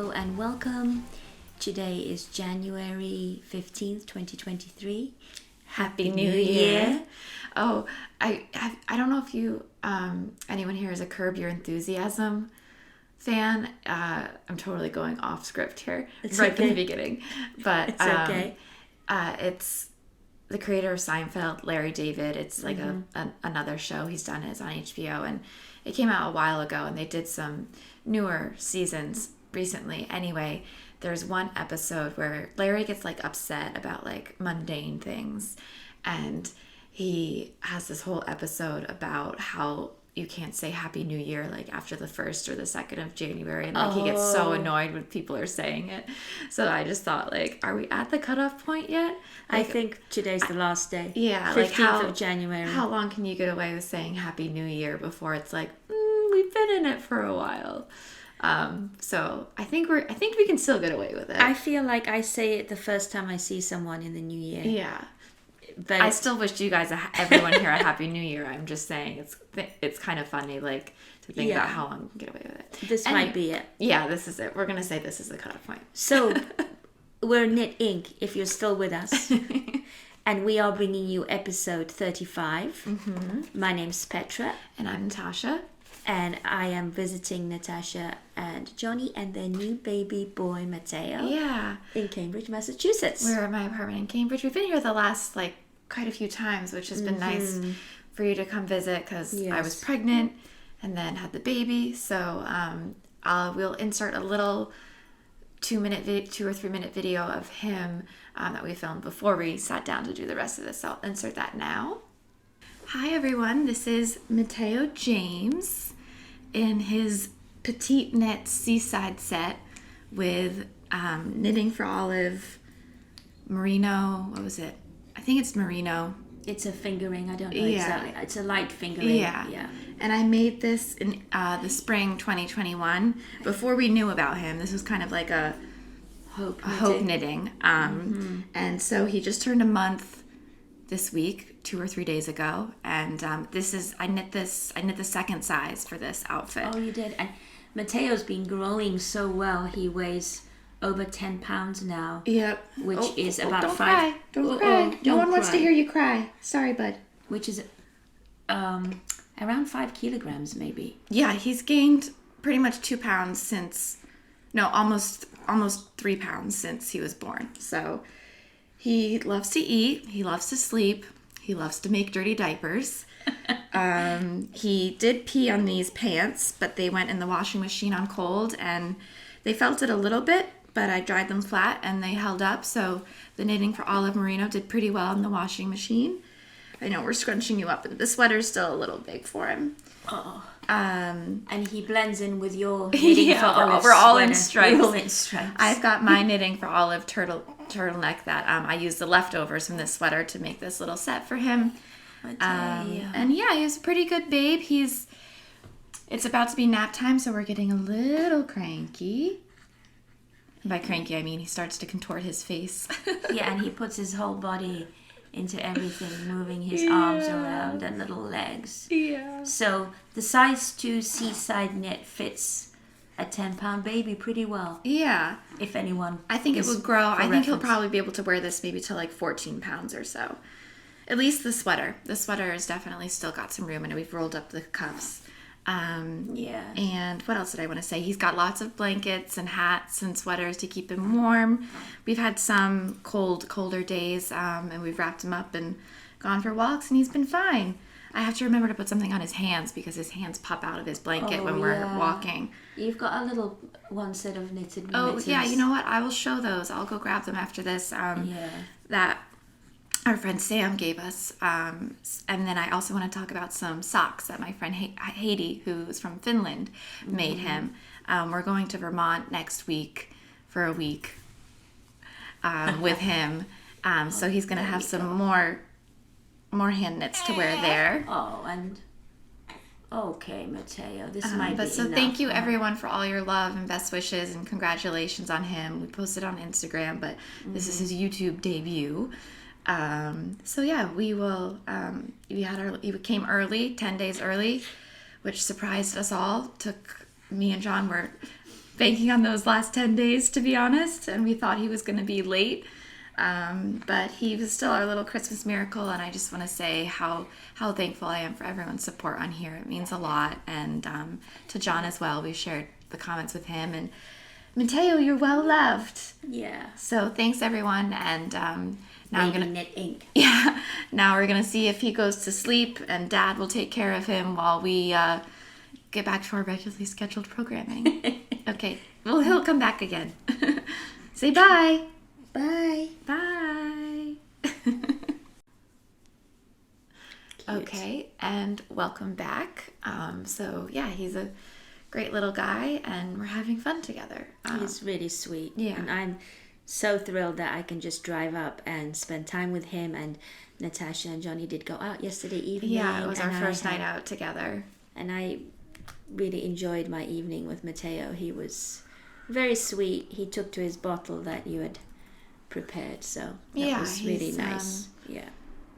Hello and welcome. Today is January 15th, 2023. Happy New Year. Oh, I don't know if you anyone here is a Curb Your Enthusiasm fan. I'm totally going off script here from the beginning, but it's okay. It's the creator of Seinfeld, Larry David. It's like another show he's done. It's on HBO, and it came out a while ago, and they did some newer seasons recently. Anyway, there's one episode where Larry gets like upset about like mundane things, and he has this whole episode about how you can't say Happy New Year like after the 1st or the 2nd of January, and like he gets so annoyed when people are saying it. So I just thought, like, are we at the cutoff point yet? Like, I think today's the last day. Yeah, 15th of January. How long can you get away with saying Happy New Year before it's like we've been in it for a while? So I think we can still get away with it. I feel like I say it the first time I see someone in the new year. Yeah. But I still wish you guys, everyone here, a Happy New Year. I'm just saying it's kind of funny, like, to think about how long we can get away with it. This might be it. Yeah, this is it. We're gonna say this is the cutoff point. So we're Knit Inc. If you're still with us, and we are bringing you episode 35. Mm-hmm. My name's Petra, and I'm Natasha, and I am visiting Natasha and Johnny and their new baby boy Mateo. Yeah, in Cambridge, Massachusetts. We're at my apartment in Cambridge. We've been here the last quite a few times, which has been nice for you to come visit because I was pregnant and then had the baby. So we'll insert a little 2 or 3 minute video of him that we filmed before we sat down to do the rest of this. So I'll insert that now. Hi everyone, this is Mateo James in his petite knit Seaside set with knitting for Olive, merino. What was it? I think it's merino. It's a fingering. I don't know exactly. It's a light fingering. Yeah. And I made this in the spring 2021 before we knew about him. This was kind of like a hope knitting. And so he just turned a month this week, 2 or 3 days ago. And I knit the second size for this outfit. Oh, you did. And Mateo's been growing so well. He weighs over 10 pounds now. Yep. Which is about don't 5. Cry. Don't cry. No one wants to hear you cry. Sorry, bud. Which is around 5 kilograms, maybe. Yeah, he's gained pretty much 2 pounds almost 3 pounds since he was born. So he loves to eat. He loves to sleep. He loves to make dirty diapers. He did pee on these pants, but they went in the washing machine on cold, and they felt it a little bit, but I dried them flat and they held up. So the knitting for Olive Merino did pretty well in the washing machine. I know we're scrunching you up, but the sweater's still a little big for him. Oh. And he blends in with your knitting for Olive. We're all in stripes. We're all in stripes. I've got my knitting for Olive turtleneck that I used the leftovers from this sweater to make this little set for him. And yeah, he's a pretty good babe. It's about to be nap time, so we're getting a little cranky. And by cranky, I mean he starts to contort his face. Yeah, and he puts his whole body into everything, moving his arms around and little legs. Yeah. So the size 2 Seaside knit fits a 10-pound baby pretty well. Yeah. If anyone. I think it would grow. I think he'll probably be able to wear this maybe to like 14 pounds or so. At least the sweater. The sweater has definitely still got some room, and we've rolled up the cuffs. And what else did I want to say? He's got lots of blankets and hats and sweaters to keep him warm. We've had some colder days, and we've wrapped him up and gone for walks, and he's been fine. I have to remember to put something on his hands because his hands pop out of his blanket when we're walking. You've got a little one set of knitted mittens. Yeah, you know what? I will show those. I'll go grab them after this. That our friend Sam gave us. And then I also want to talk about some socks that my friend Heidi, who's from Finland, made him. We're going to Vermont next week for a week with him. So he's going to have some more hand knits to wear there. Oh, and okay, Mateo, this might be so enough. Thank you everyone for all your love and best wishes and congratulations on him. We posted on Instagram, but this is his YouTube debut. So yeah, we will. We came early, 10 days early, which surprised us all. Me and John were banking on those last 10 days, to be honest, and we thought he was going to be late. But he was still our little Christmas miracle, and I just want to say how thankful I am for everyone's support on here. It means a lot, and to John as well. We shared the comments with him, and Mateo, you're well loved. Yeah. So thanks everyone, and now I'm gonna knit ink. Yeah. Now we're gonna see if he goes to sleep, and Dad will take care of him while we get back to our regularly scheduled programming. Okay. Well, he'll come back again. Say bye. Bye. Bye. Okay, and welcome back. So yeah, he's a great little guy, and we're having fun together. He's really sweet. Yeah. And I'm so thrilled that I can just drive up and spend time with him. And Natasha and Johnny did go out yesterday evening. Yeah, it was our first night out together. And I really enjoyed my evening with Mateo. He was very sweet. He took to his bottle that you had prepared, so that was really nice. Yeah.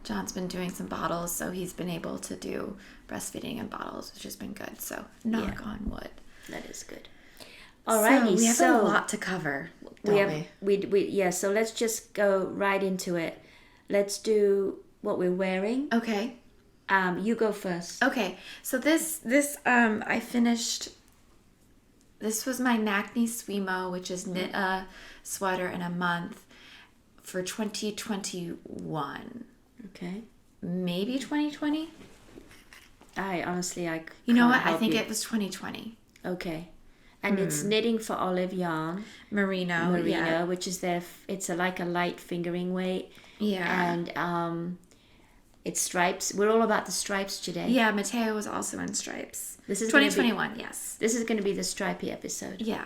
John's been doing some bottles, so he's been able to do breastfeeding in bottles, which has been good. So knock on wood. That is good. Alrighty, so we have a lot to cover. So let's just go right into it. Let's do what we're wearing. Okay. You go first. Okay. So this I finished. This was my Nacho Sumo, which is knit a sweater in a month for 2021. Okay. Maybe 2020. You know what? I think it was 2020. Okay. And it's knitting for olive yarn. Merino, yeah. Which is it's like a light fingering weight. Yeah. And it's stripes. We're all about the stripes today. Yeah, Mateo was also in stripes. This is 2021, yes. This is going to be the stripy episode. Yeah.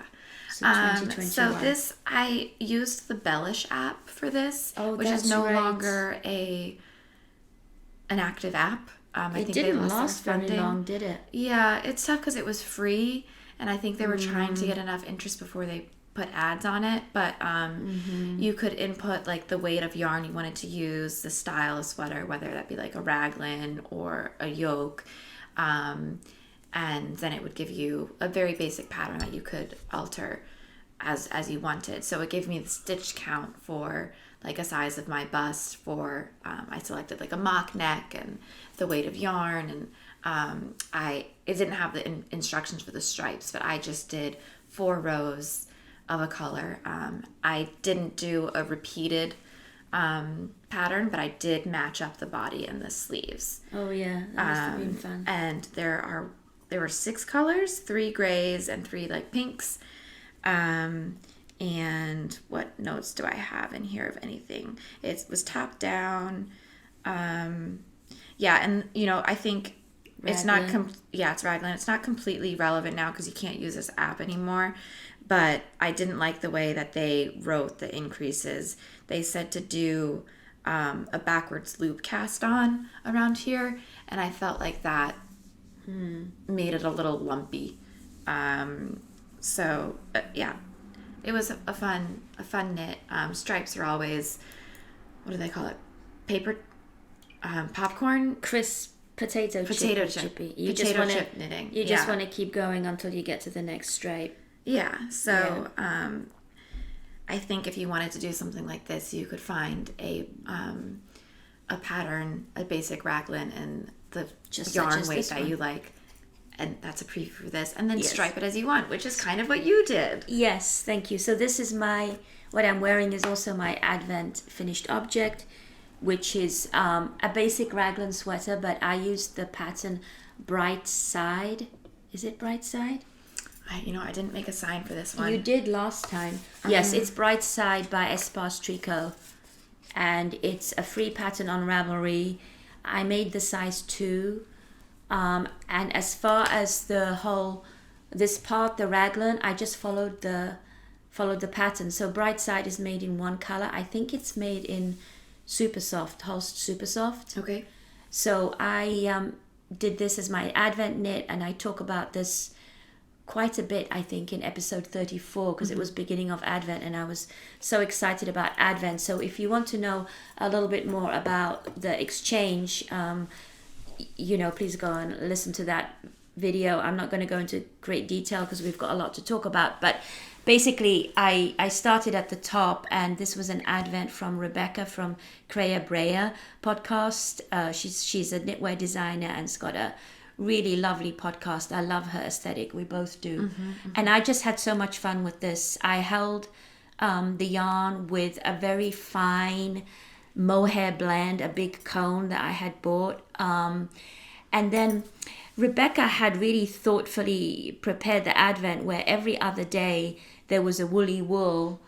So 2021. So this, I used the Bellish app for this, which is no longer an active app. I think didn't last very long, did it? Yeah, it's tough because it was free, and I think they were trying to get enough interest before they put ads on it. But you could input like the weight of yarn you wanted to use, the style of sweater, whether that be like a raglan or a yoke, and then it would give you a very basic pattern that you could alter as you wanted. So it gave me the stitch count for like a size of my bust for I selected like a mock neck and the weight of yarn, and it didn't have the instructions for the stripes, but I just did 4 rows of a color. I didn't do a repeated pattern, but I did match up the body and the sleeves. Oh yeah, that must have been fun. And there were 6 colors, 3 grays and 3 like pinks. And what notes do I have in here of anything? It was top down. Yeah, and I think it's not it's raglan. It's not completely relevant now because you can't use this app anymore. But I didn't like the way that they wrote the increases. They said to do a backwards loop cast on around here, and I felt like that made it a little lumpy. So yeah, it was a fun knit. Stripes are always, what do they call it? Paper, popcorn, crisp potato chip. You potato chip knitting. You just want to keep going until you get to the next stripe. Yeah. So I think if you wanted to do something like this, you could find a pattern, a basic raglan, and the yarn weight that you like. And that's a preview for this. And then stripe it as you want, which is kind of what you did. Yes, thank you. So this is what I'm wearing is also my Advent finished object, which is a basic raglan sweater, but I used the pattern Brightside. Is it Brightside? I didn't make a sign for this one. You did last time. Yes, it's Brightside by Espace Tricot. And it's a free pattern on Ravelry. I made the size 2. And as far as this part, the raglan, I just followed the pattern. So Brightside is made in one color. I think it's made in Super Soft, Holst Super Soft. Okay. So I did this as my Advent knit, and I talk about this quite a bit, I think, in episode 34, because it was beginning of Advent, and I was so excited about Advent. So if you want to know a little bit more about the exchange, please go and listen to that video. I'm not going to go into great detail because we've got a lot to talk about. But basically, I started at the top, and this was an advent from Rebecca from Creabea podcast. She's a knitwear designer and has got a really lovely podcast. I love her aesthetic. We both do. And I just had so much fun with this. I held the yarn with a very fine mohair blend, a big cone that I had bought. And then Rebecca had really thoughtfully prepared the advent where every other day there was a woolly wool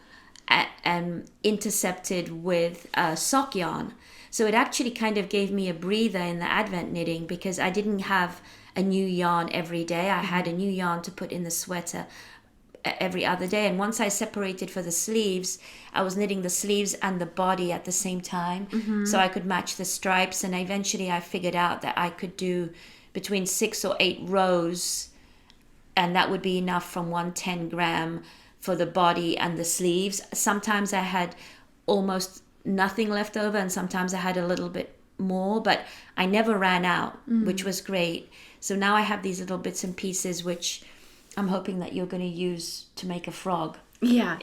and intercepted with sock yarn. So it actually kind of gave me a breather in the advent knitting because I didn't have a new yarn every day. I had a new yarn to put in the sweater every other day. And once I separated for the sleeves, I was knitting the sleeves and the body at the same time. So I could match the stripes. And eventually I figured out that I could do between 6 or 8 rows, and that would be enough from 110 gram for the body and the sleeves. Sometimes I had almost nothing left over, and sometimes I had a little bit more, but I never ran out, which was great. So now I have these little bits and pieces which I'm hoping that you're going to use to make a frog. Yeah.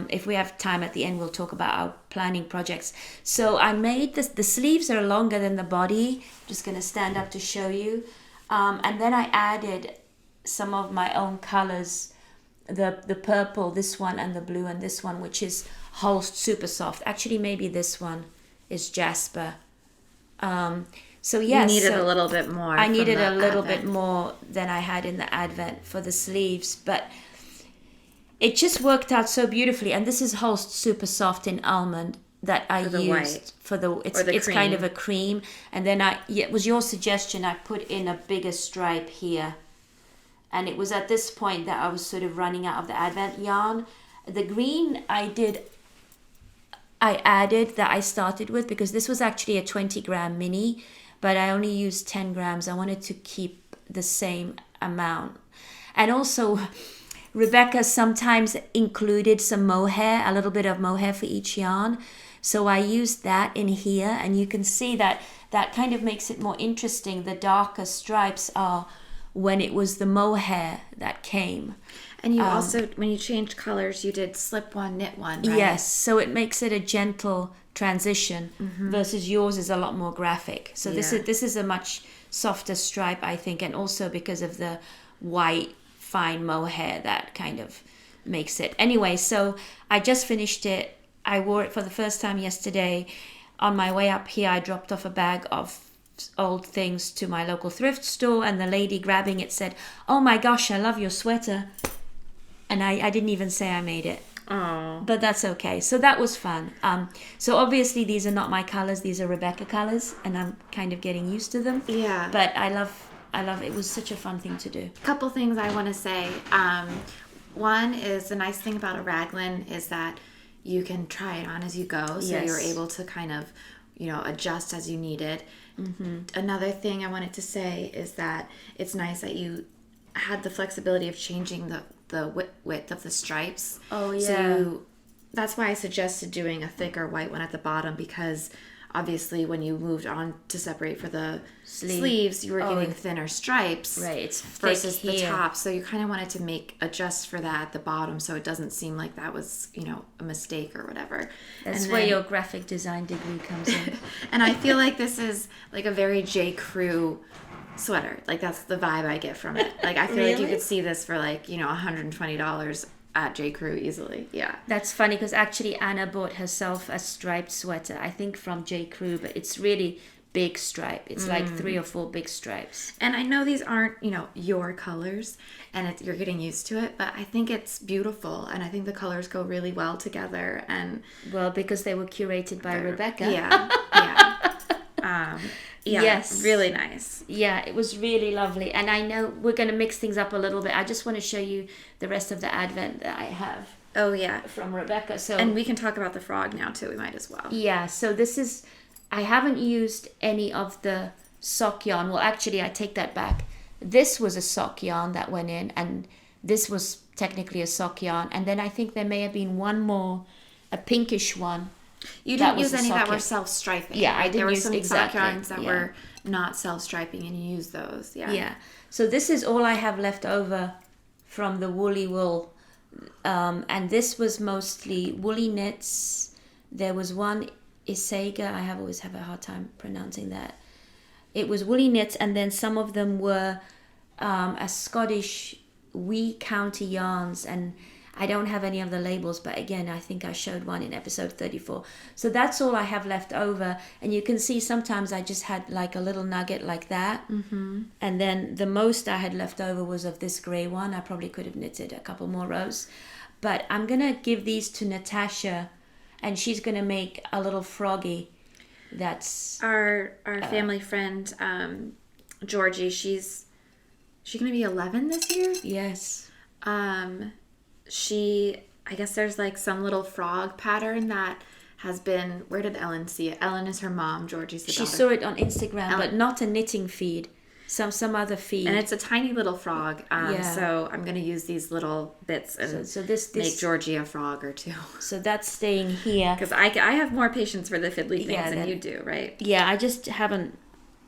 If we have time at the end, we'll talk about our planning projects. So I made this. The sleeves are longer than the body. I'm just going to stand up to show you. And then I added some of my own colors, the purple, this one, and the blue, and this one, which is Holst Super Soft. Actually, maybe this one is Jasper. So yes, you needed a little bit more. I needed a little bit more than I had in the advent for the sleeves, but it just worked out so beautifully. And this is Holst Super Soft in almond that I used for the. It's kind of a cream, and then it was your suggestion. I put in a bigger stripe here, and it was at this point that I was sort of running out of the advent yarn. The green I added that I started with because this was actually a 20 gram mini, but I only used 10 grams. I wanted to keep the same amount. And also, Rebecca sometimes included some mohair, a little bit of mohair for each yarn. So I used that in here, and you can see that kind of makes it more interesting. The darker stripes are when it was the mohair that came. And you also, when you changed colors, you did slip one, knit one, right? Yes, so it makes it a gentle transition versus yours is a lot more graphic. So this is a much softer stripe, I think, and also because of the white fine mohair that kind of makes it. Anyway, so I just finished it. I wore it for the first time yesterday. On my way up here, I dropped off a bag of old things to my local thrift store, and the lady grabbing it said, "Oh my gosh, I love your sweater." And I didn't even say I made it. Oh. But that's okay. So that was fun. So obviously these are not my colors. These are Rebecca colors, and I'm kind of getting used to them. Yeah. But I love it. Was such a fun thing to do. A couple things I want to say. One is the nice thing about a raglan is that you can try it on as you go. So you're able to kind of, adjust as you need it. Another thing I wanted to say is that it's nice that you had the flexibility of changing the width of the stripes. Oh, yeah. So that's why I suggested doing a thicker white one at the bottom, because obviously when you moved on to separate for the sleeves, you were getting thinner stripes. Right, it's versus the top. So you kind of wanted to adjust for that at the bottom so it doesn't seem like that was, a mistake or whatever. That's where your graphic design degree comes in. And I feel like this is like a very J. Crew sweater. Like that's the vibe I get from it. Like I feel like you could see this for like $120 at J. Crew easily. Yeah, that's funny because actually Anna bought herself a striped sweater, I think from J. Crew, but it's really big stripe. It's like 3 or 4 big stripes. And I know these aren't your colors, and you're getting used to it, but I think it's beautiful, and I think the colors go really well together. And because they were curated by Rebecca. Yes, really nice. Yeah, it was really lovely. And I know we're going to mix things up a little bit. I just want to show you the rest of the advent that I have. Oh, yeah. From Rebecca. And we can talk about the frog now, too. We might as well. Yeah, so this is... I haven't used any of the sock yarn. Well, actually, I take that back. This was a sock yarn that went in, and this was technically a sock yarn. And then I think there may have been one more, a pinkish one, You didn't use any that were self-striping. Yeah, right? I didn't use There were some sock yarns that were not self-striping, and you used those. Yeah. Yeah. So this is all I have left over from the woolly wool. And this was mostly woolly knits. There was one Isega. I always have a hard time pronouncing that. It was woolly knits, and then some of them were a Scottish wee county yarns, and I don't have any of the labels, but again, I think I showed one in episode 34. So that's all I have left over, and you can see sometimes I just had like a little nugget like that, and then the most I had left over was of this grey one. I probably could have knitted a couple more rows, but I'm gonna give these to Natasha, and she's gonna make a little froggy. That's our family friend Georgie. She's gonna be 11 this year. Yes. I guess there's like some little frog pattern that has been, where did Ellen see it? Ellen is her mom, Georgie's the daughter. She saw it on Instagram, but not a knitting feed. Some other feed. And it's a tiny little frog. So I'm going to use these little bits and this make Georgie a frog or two. So that's staying here. Because I have more patience for the fiddly things than you do, right? Yeah, I just haven't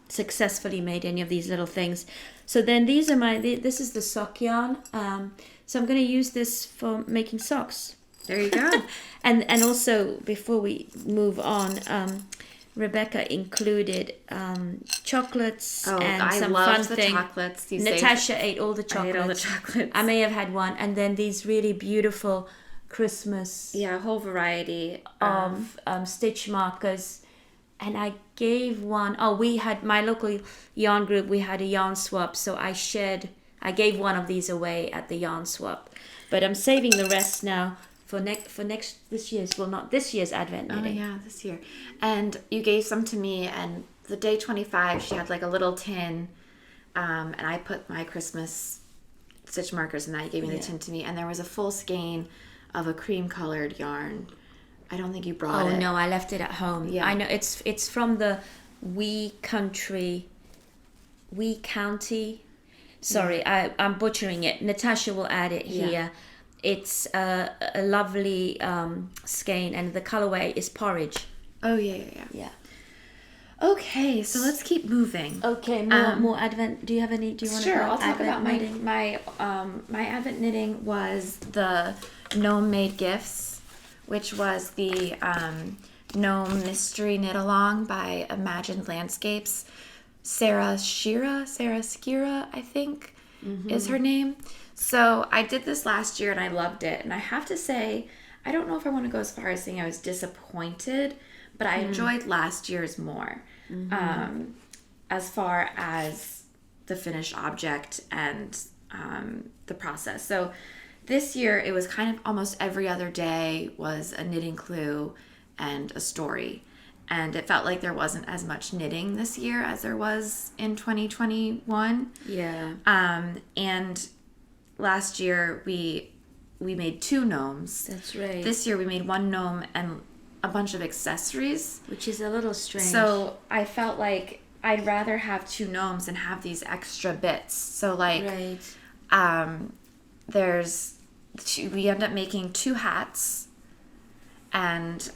successfully made any of these little things. So then these are this is the sock yarn. So I'm going to use this for making socks. There you go. and also, before we move on, Rebecca included chocolates and some fun things. Chocolates. Natasha ate all the chocolates. I ate all the chocolates. I may have had one. And then these really beautiful Christmas... Yeah, a whole variety. Of stitch markers. And I gave one... we had my local yarn group. We had a yarn swap. So I gave one of these away at the yarn swap. But I'm saving the rest now for this year's Advent knitting. Oh yeah, this year. And you gave some to me, and the day 25 she had like a little tin, and I put my Christmas stitch markers in that. You gave me the tin to me, and there was a full skein of a cream colored yarn. I don't think you brought it. Oh no, I left it at home. Yeah, I know it's from the Wee County. Sorry, I'm butchering it. Natasha will add it here. Yeah. It's a lovely skein, and the colorway is porridge. Oh, yeah. Okay, so let's keep moving. Okay, more Advent. Do you have any? Do you want to? Sure, I'll talk about my Advent knitting was the Gnome Made Gifts, which was the Gnome Mystery Knit Along by Imagined Landscapes. Sarah Skira, I think, is her name. So I did this last year and I loved it. And I have to say, I don't know if I want to go as far as saying I was disappointed, but I enjoyed last year's more. As far as the finished object and the process. So this year it was kind of almost every other day was a knitting clue and a story. And it felt like there wasn't as much knitting this year as there was in 2021. Yeah. And last year we made 2 gnomes. That's right. This year we made 1 gnome and a bunch of accessories. Which is a little strange. So I felt like I'd rather have 2 gnomes and have these extra bits. So like, we end up making 2 hats. And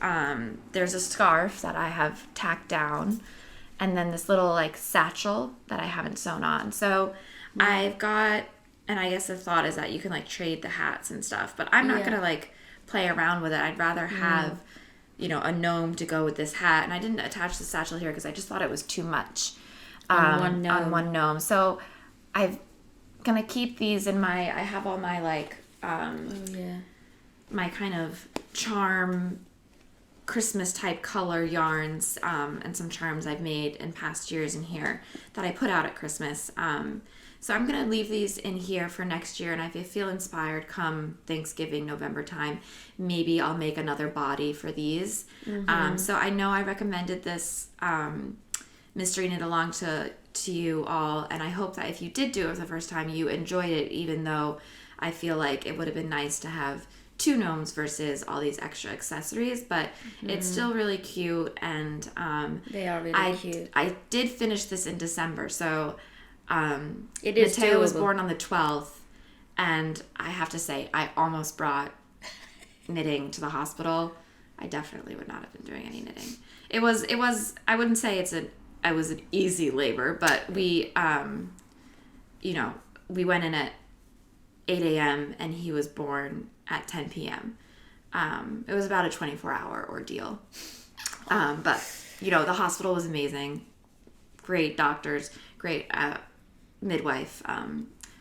there's a scarf that I have tacked down, and then this little like satchel that I haven't sewn on. So I've got, and I guess the thought is that you can like trade the hats and stuff, but I'm not gonna like play around with it. I'd rather have, a gnome to go with this hat. And I didn't attach the satchel here because I just thought it was too much on one gnome. So I'm gonna keep these in I have all my like my kind of charm Christmas type color yarns and some charms I've made in past years in here that I put out at Christmas. So I'm going to leave these in here for next year, and if I feel inspired come Thanksgiving, November time, maybe I'll make another body for these. So I know I recommended this Mystery Knit Along to you all, and I hope that if you did do it for the first time, you enjoyed it, even though I feel like it would have been nice to have 2 gnomes versus all these extra accessories, but it's still really cute, and they are really cute. I did finish this in December, so it is Mateo doable. was born on the 12th, and I have to say I almost brought knitting to the hospital I definitely would not have been doing any knitting. It was I wouldn't say I was an easy labor, but we we went in at 8 a.m. and he was born at 10 p.m. It was about a 24-hour ordeal. But the hospital was amazing. Great doctors, great midwife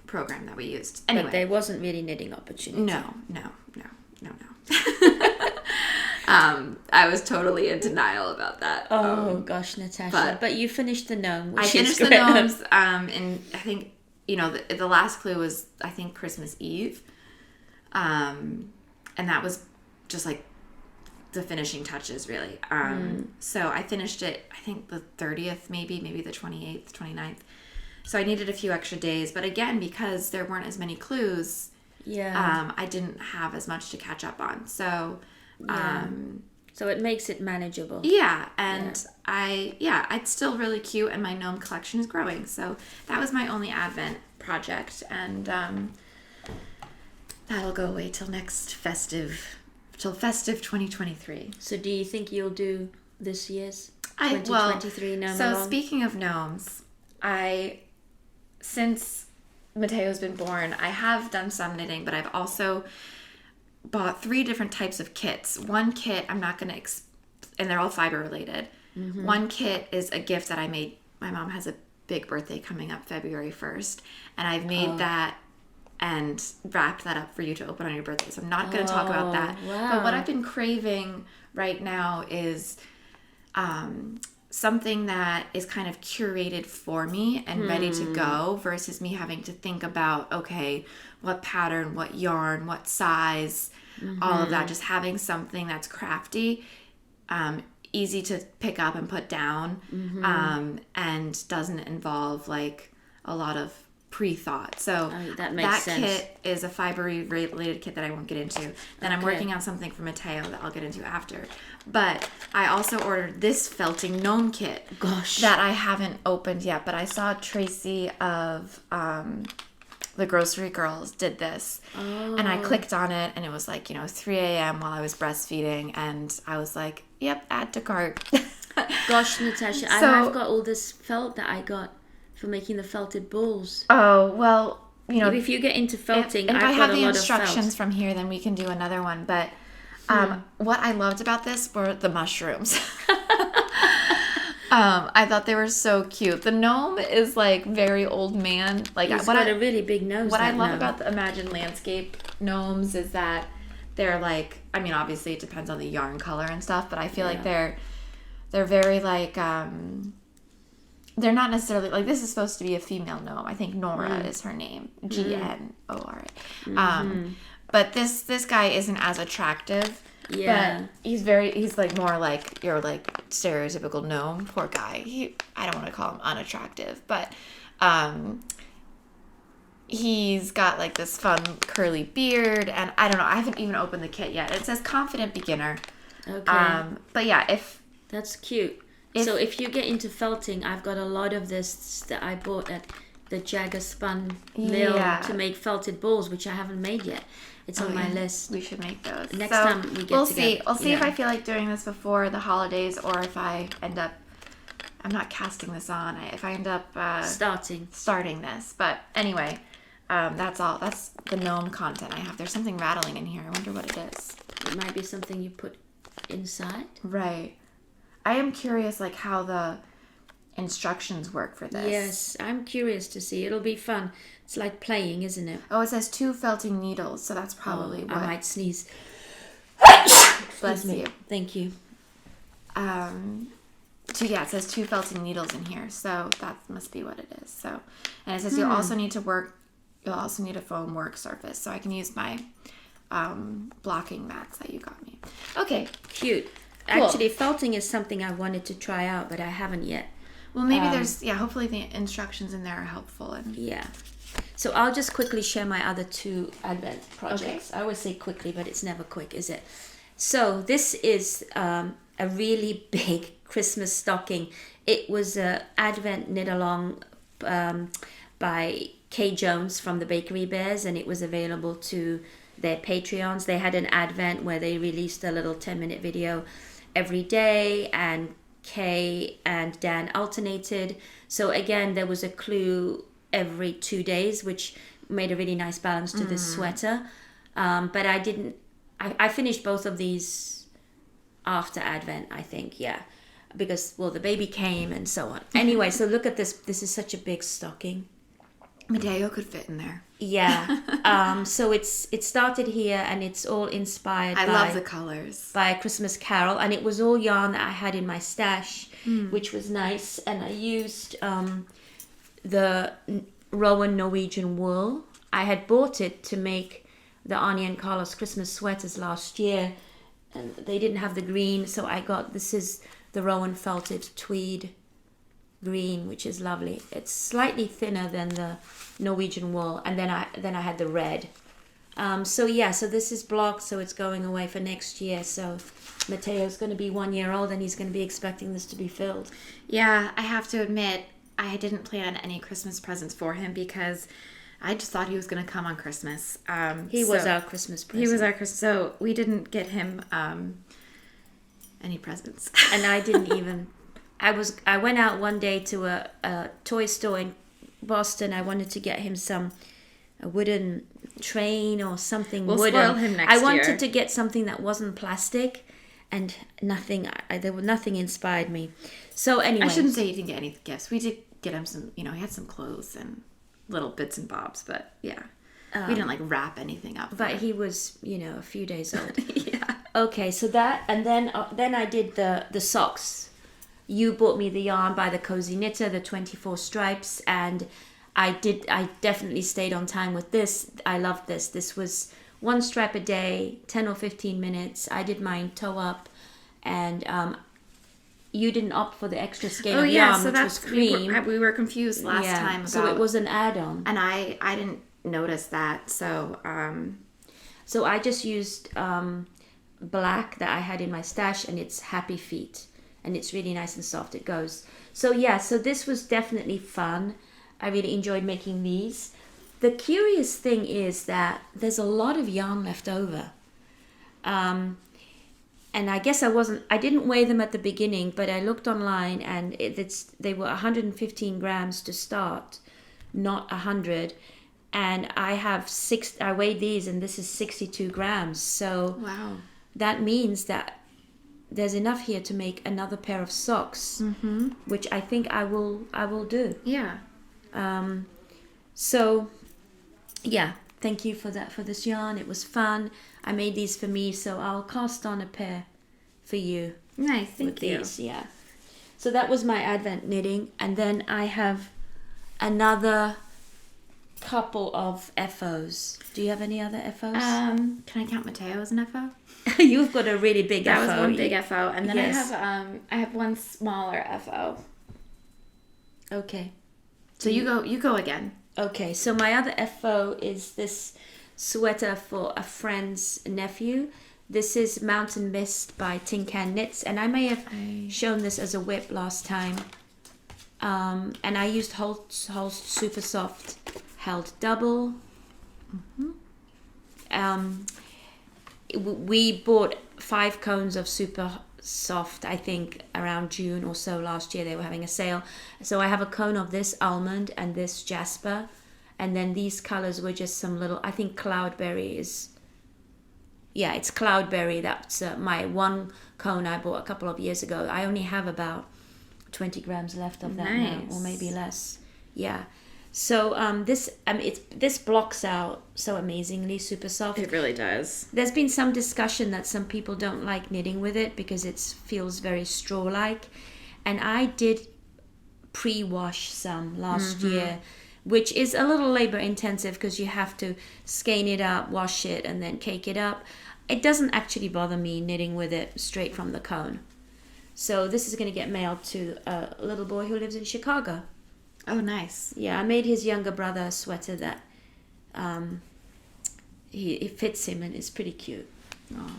program that we used. Anyway, but there wasn't really knitting opportunity. No. I was totally in denial about that. Oh gosh, Natasha! But you finished the gnome. Which I finished the gnomes, and I think the last clue was I think Christmas Eve, and that was just like the finishing touches really. So I finished it I think the 30th, maybe the 28th, 29th. So I needed a few extra days, but again, because there weren't as many clues, I didn't have as much to catch up on. So so it makes it manageable. Yeah, and it's still really cute, and my gnome collection is growing. So that was my only Advent project, and that'll go away till festive 2023. So do you think you'll do this year's 2023 gnome? So speaking of gnomes, since Mateo's been born, I have done some knitting, but I've also bought 3 different types of kits. One kit I'm not going to and they're all fiber related. Mm-hmm. One kit is a gift that I made. My mom has a big birthday coming up February 1st, and I've made that and wrapped that up for you to open on your birthday. So I'm not going to talk about that. Wow. But what I've been craving right now is something that is kind of curated for me and ready to go, versus me having to think about, okay, what pattern, what yarn, what size, all of that. Just having something that's crafty, easy to pick up and put down, and doesn't involve like a lot of pre-thought. So that kit is a fibery related kit that I won't get into. Then I'm working on something for Mateo that I'll get into after. But I also ordered this felting gnome kit. Gosh. That I haven't opened yet, but I saw Tracy of the Grocery Girls did this. And I clicked on it, and it was like, 3 a.m. while I was breastfeeding, and I was like, yep, add to cart. Gosh, Natasha, I've got all this felt that I got for making the felted balls. Oh, well, if you get into felting, if I've I got have a the lot instructions of felt. from here, then we can do another one. But what I loved about this were the mushrooms. I thought they were so cute. The gnome is like very old man. Like He's got a really big nose. What I love about the Imagine Landscape gnomes is that they're like, I mean, obviously it depends on the yarn color and stuff, but I feel like they're very like they're not necessarily like, this is supposed to be a female gnome. I think Nora is her name. Gnora. But this guy isn't as attractive. Yeah. But he's like more like your like stereotypical gnome. Poor guy. I don't want to call him unattractive, but he's got like this fun curly beard, and I don't know, I haven't even opened the kit yet. It says confident beginner. Okay. But yeah, that's cute. So if you get into felting, I've got a lot of this that I bought at the Jagger Spun Mill to make felted balls, which I haven't made yet. It's on my list. We should make those. Next time we get we'll together. See. I'll see if I feel like doing this before the holidays, or if I end up, I'm not casting this on. If I end up starting this. But anyway, that's all. That's the gnome content I have. There's something rattling in here. I wonder what it is. It might be something you put inside. Right. I am curious, like, how the instructions work for this. Yes, I'm curious to see. It'll be fun. It's like playing, isn't it? Oh, it says 2 felting needles, so that's probably what. I might sneeze. Bless you. Thank you. It says 2 felting needles in here, so that must be what it is. So, and it says you'll also need a foam work surface, so I can use my blocking mats that you got me. Okay. Cute. Cool. Actually, felting is something I wanted to try out, but I haven't yet. Well, maybe hopefully the instructions in there are helpful. So I'll just quickly share my other 2 Advent projects. Okay. I always say quickly, but it's never quick, is it? So this is a really big Christmas stocking. It was a Advent knit along by Kay Jones from the Bakery Bears, and it was available to their Patreons. They had an advent where they released a little 10-minute video every day, and Kay and Dan alternated. So again, there was a clue every 2 days, which made a really nice balance to this sweater. But I finished both of these after Advent, I think, yeah. Because, well, the baby came and so on. Anyway, so look at this. This is such a big stocking. Mateo could fit in there. Yeah. So it started here, and it's all inspired I love the colors. By A Christmas Carol. And it was all yarn that I had in my stash, which was nice. And I used the Rowan Norwegian wool. I had bought it to make the Anya and Carlos Christmas sweaters last year, and they didn't have the green, so I got, this is the Rowan felted tweed green, which is lovely. It's slightly thinner than the Norwegian wool, and then I had the red. So this is blocked, so it's going away for next year. So Mateo's going to be 1 year old, and he's going to be expecting this to be filled. Yeah, I have to admit, I didn't plan any Christmas presents for him because I just thought he was going to come on Christmas. He was our Christmas present. He was our Christmas, so we didn't get him any presents. And I didn't even. I went out one day to a toy store in Boston. I wanted to get him a wooden train or something wooden. We'll spoil him next year. I wanted to get something that wasn't plastic, and nothing. Nothing inspired me. So anyway, I shouldn't say you didn't get any gifts. We did get him some. He had some clothes and little bits and bobs, but yeah, we didn't like wrap anything up. But he was, a few days old. Yeah. Okay, so that, and then I did the socks. You bought me the yarn by the Cozy Knitter, the 24 stripes, and I definitely stayed on time with this. I loved this. This was 1 stripe a day, 10 or 15 minutes. I did mine toe up, and you didn't opt for the extra skein of yarn, which was cream. We were confused last time about, so it was an add-on. And I didn't notice that. So so I just used black that I had in my stash, and it's Happy Feet, and it's really nice and soft. It goes. So so this was definitely fun. I really enjoyed making these. The curious thing is that there's a lot of yarn left over. And I guess I didn't weigh them at the beginning, but I looked online, and they were 115 grams to start, not 100. And I weighed these, and this is 62 grams. So wow, that means that there's enough here to make another pair of socks, which I think I will do. Yeah. So yeah, thank you for this yarn. It was fun. I made these for me, so I'll cast on a pair for you. Nice, thank you. These, yeah. So that was my Advent knitting, and then I have another couple of FOs. Do you have any other FOs? Can I count Mateo as an FO? You've got a really big FO. That was one big FO, and then yes. I have one smaller FO. Okay. So you go again. Okay, so my other FO is this sweater for a friend's nephew. This is Mountain Mist by Tin Can Knits, and I may have shown this as a whip last time. And I used Holt's Super Soft held double. We bought 5 cones of Super Soft, I think, around June or so last year. They were having a sale. So I have a cone of this almond and this jasper. And then these colors were just some little, I think Cloudberry is, yeah, it's Cloudberry. That's my one cone I bought a couple of years ago. I only have about 20 grams left of that now, or maybe less. Yeah. So this blocks out so amazingly, Super Soft. It really does. There's been some discussion that some people don't like knitting with it because it feels very straw-like. And I did pre-wash some last year, which is a little labor intensive because you have to skein it up, wash it, and then cake it up. It doesn't actually bother me knitting with it straight from the cone. So this is going to get mailed to a little boy who lives in Chicago. Oh, nice. Yeah, I made his younger brother a sweater that it fits him and it's pretty cute. Aww.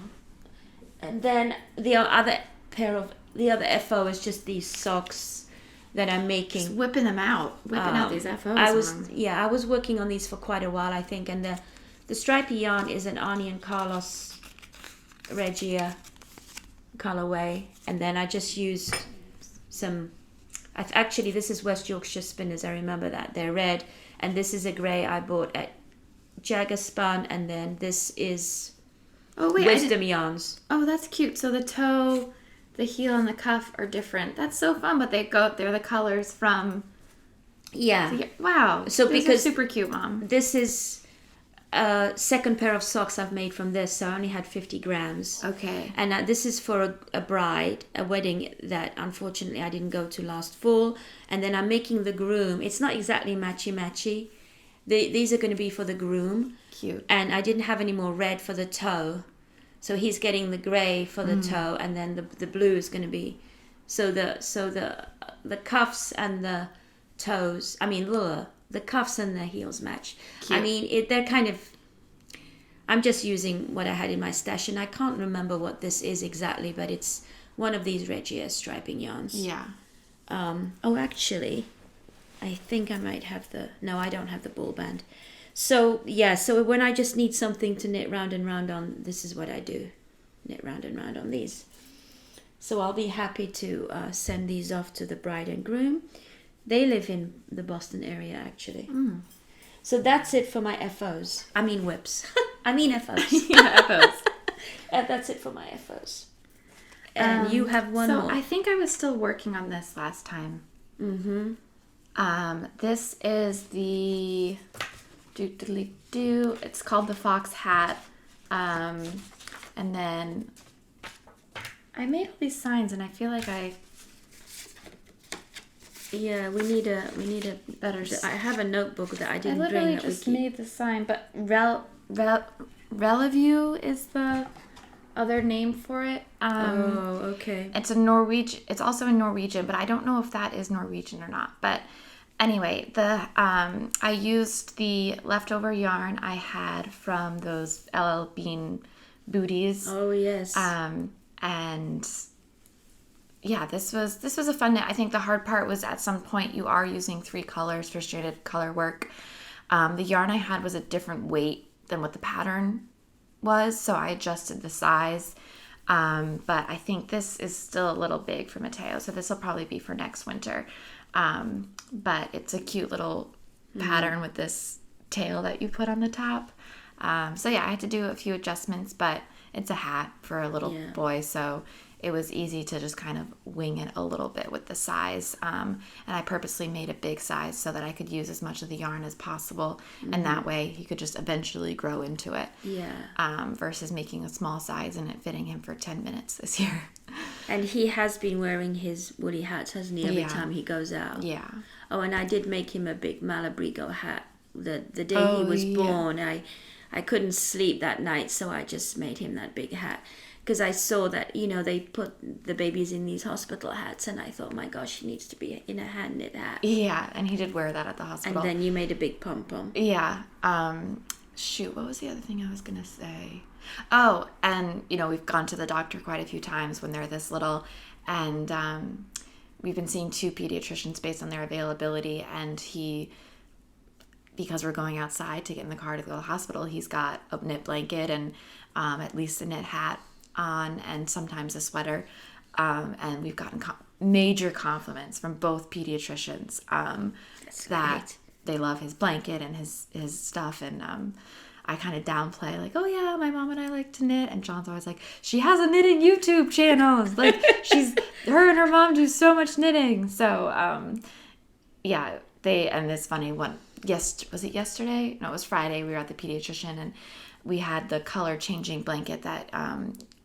And then the other FO is just these socks that I'm making. Just whipping out these FOs. I was working on these for quite a while, I think, and The stripy yarn is an Onion Carlos Regia colorway, and then I just used some. Actually, this is West Yorkshire Spinners. I remember that they're red, and this is a grey I bought at Jagger Spun, and then this is Wisdom yarns. Oh, that's cute. So the toe, the heel, and the cuff are different. That's so fun. But they're the colors from. Yeah. Wow. So those because are super cute, Mom. This is a second pair of socks I've made from this, so I only had 50 grams. Okay. And this is for a bride, a wedding that unfortunately I didn't go to last fall. And then I'm making the groom. It's not exactly matchy. These are going to be for the groom. Cute. And I didn't have any more red for the toe. So he's getting the grey for the toe, and then the blue is going to be. So the cuffs and the toes, the cuffs and the heels match. Cute. I mean, they're kind of. I'm just using what I had in my stash, and I can't remember what this is exactly, but it's one of these Regia striping yarns. Yeah. Actually, I think I might have No, I don't have the ball band. So yeah, so when I just need something to knit round and round on, this is what I do. Knit round and round on these. So I'll be happy to send these off to the bride and groom. They live in the Boston area, actually. Mm. So that's it for my FOs. I mean whips. I mean FOs. Yeah, FOs. That's it for my FOs. And you have one more. So I think I was still working on this last time. Mm-hmm. This is the... It's called the Fox Hat. And then... I made all these signs, and I feel like Yeah, we need a better. I have a notebook that I didn't bring. I literally just made the sign, but Relevue is the other name for it. Okay. It's a Norwegian. It's also in Norwegian, but I don't know if that is Norwegian or not. But anyway, I used the leftover yarn I had from those LL Bean booties. Oh yes. And yeah, this was a fun knit. I think the hard part was at some point you are using 3 colors for straighted color work. The yarn I had was a different weight than what the pattern was, so I adjusted the size. But I think this is still a little big for Mateo, so this will probably be for next winter. But it's a cute little pattern with this tail that you put on the top. So yeah, I had to do a few adjustments, but it's a hat for a little boy, so it was easy to just kind of wing it a little bit with the size. And I purposely made a big size so that I could use as much of the yarn as possible. Mm-hmm. And that way he could just eventually grow into it. Yeah. Versus making a small size and it fitting him for 10 minutes this year. And he has been wearing his woolly hats, hasn't he, every time he goes out? Yeah. Oh, and I did make him a big Malabrigo hat. The day he was born, I couldn't sleep that night, so I just made him that big hat. Because I saw that, they put the babies in these hospital hats, and I thought, my gosh, he needs to be in a hand-knit hat. Yeah, and he did wear that at the hospital. And then you made a big pom-pom. Yeah. What was the other thing I was going to say? Oh, and, we've gone to the doctor quite a few times when they're this little, and we've been seeing 2 pediatricians based on their availability, and because we're going outside to get in the car to go to the hospital, he's got a knit blanket and at least a knit hat on, and sometimes a sweater, and we've gotten major compliments from both pediatricians that they love his blanket and his stuff, and I kind of downplay like, oh yeah, my mom and I like to knit, and John's always like, she has a knitting YouTube channel, like her and her mom do so much knitting. So yeah, and it's funny, was it yesterday? No, it was Friday. We were at the pediatrician, and we had the color changing blanket that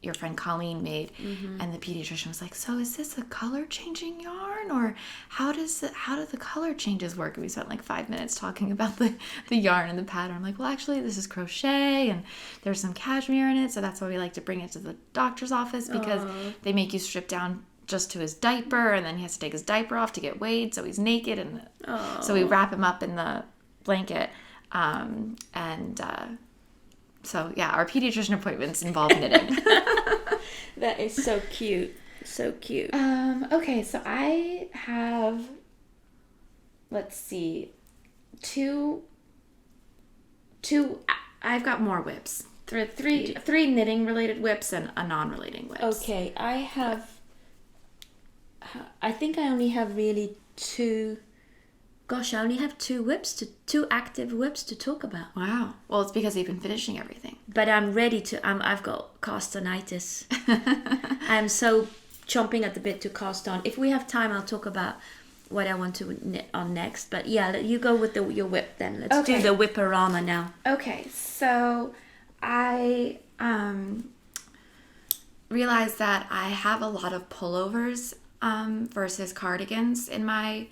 your friend Colleen made, and the pediatrician was like, so is this a color changing yarn, or how do the color changes work? And we spent like 5 minutes talking about the yarn and the pattern. I'm like, well, actually this is crochet and there's some cashmere in it, so that's why we like to bring it to the doctor's office, because they make you strip down just to his diaper, and then he has to take his diaper off to get weighed, so he's naked, and so we wrap him up in the blanket, so yeah, our pediatrician appointments involve knitting. That is so cute. So cute. Okay, so I have, let's see, two I've got more whips. Three knitting related whips and a non-relating whips. Okay, I think I only have really two. Gosh, I only have two active whips to talk about. Wow. Well, it's because you've been finishing everything. But I'm ready to. I've got castonitis. I'm so chomping at the bit to cast on. If we have time, I'll talk about what I want to knit on next. But yeah, you go with your whip then. Let's do the whip-a-rama now. Okay, so I realized that I have a lot of pullovers versus cardigans in my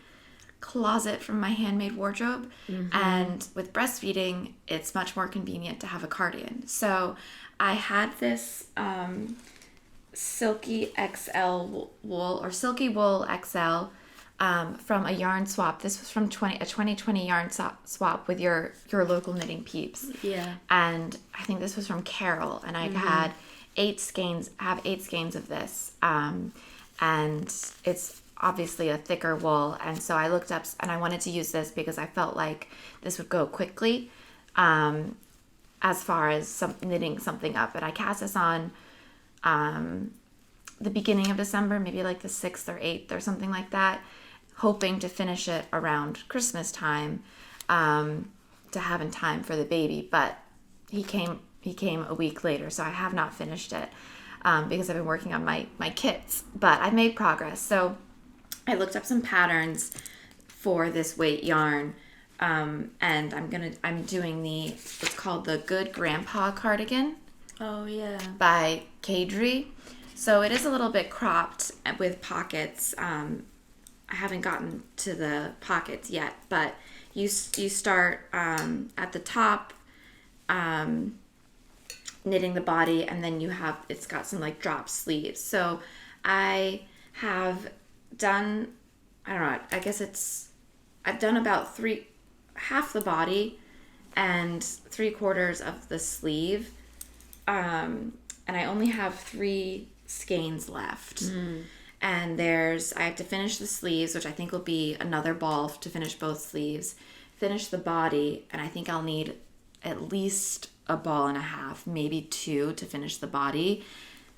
closet from my handmade wardrobe. And with breastfeeding, it's much more convenient to have a cardigan. So I had this silky XL wool or silky wool XL from a yarn swap. This was from a 2020 yarn swap with your local knitting peeps. Yeah. And I think this was from Carol, and I had 8 skeins. I have 8 skeins of this, and it's obviously a thicker wool. And so I looked up, and I wanted to use this because I felt like this would go quickly, as far as knitting something up. And I cast this on the beginning of December, maybe like the 6th or 8th or something like that, hoping to finish it around Christmas time, to have in time for the baby. But he came a week later, so I have not finished it because I've been working on my kits. But I've made progress. So I looked up some patterns for this weight yarn, and I'm doing it's called the Good Grandpa Cardigan. Oh yeah. By Kadri. So it is a little bit cropped with pockets. I haven't gotten to the pockets yet, but you start at the top, knitting the body, and then it's got some like drop sleeves. So I have done, I don't know, I guess I've done about half the body and 3/4 of the sleeve, and I only have 3 skeins left. And I have to finish the sleeves, which I think will be another ball to finish both sleeves, finish the body, and I think I'll need at least a ball and a half, maybe 2 to finish the body.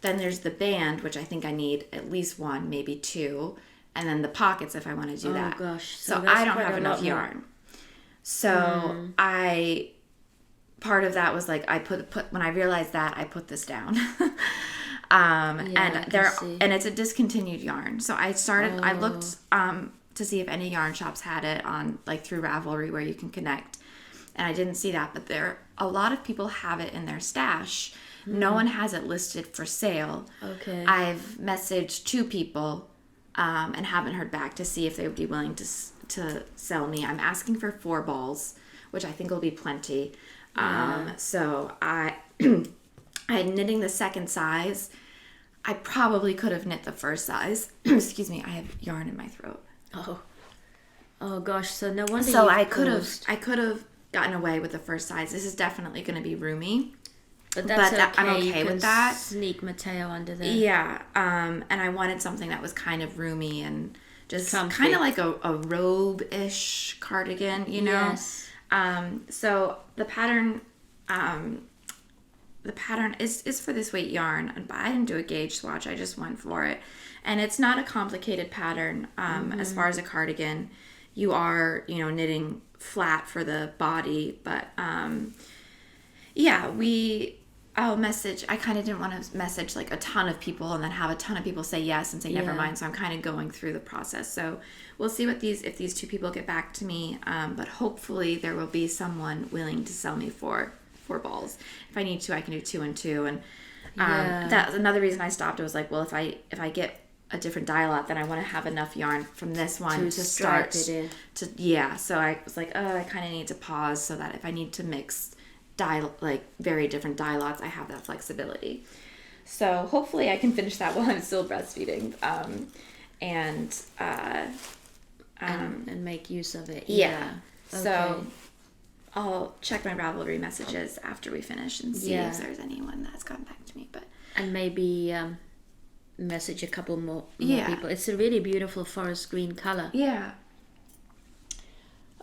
Then there's the band, which I think I need at least 1, maybe 2, and then the pockets if I want to do that. Oh gosh. So I don't have enough yarn. So part of that was like when I realized that, I put this down. And it's a discontinued yarn. So I looked to see if any yarn shops had it on like through Ravelry where you can connect, and I didn't see that, but a lot of people have it in their stash. No one has it listed for sale. Okay. I've messaged 2 people and haven't heard back to see if they would be willing to sell me. I'm asking for 4 balls, which I think will be plenty. So I'm knitting the second size. I probably could have knit the first size. Excuse me, I have yarn in my throat. Oh gosh, so no wonder. So I could have gotten away with the first size. This is definitely going to be roomy. But that's okay. I'm okay with that. Sneak Mateo under there. Yeah, and I wanted something that was kind of roomy and just kind of like a robe-ish cardigan, you know? Yes. So the pattern is for this weight yarn, but I didn't do a gauge swatch. I just went for it. And it's not a complicated pattern as far as a cardigan. You are, knitting flat for the body, but I'll message. I kind of didn't want to message like a ton of people and then have a ton of people say yes and say never mind. So I'm kind of going through the process. So we'll see if these 2 people get back to me. But hopefully there will be someone willing to sell me 4 balls. If I need to, I can do 2 and 2. And that's another reason I stopped. It was like, well, if I get a different dye lot, then I want to have enough yarn from this one to start it in. So I was like, I kind of need to pause so that if I need to mix very different dye lots, I have that flexibility. So hopefully I can finish that while I'm still breastfeeding, and make use of it. Yeah. Okay. So I'll check my Ravelry messages after we finish and see if there's anyone that's gotten back to me. And maybe message a couple more people. It's a really beautiful forest green color. Yeah.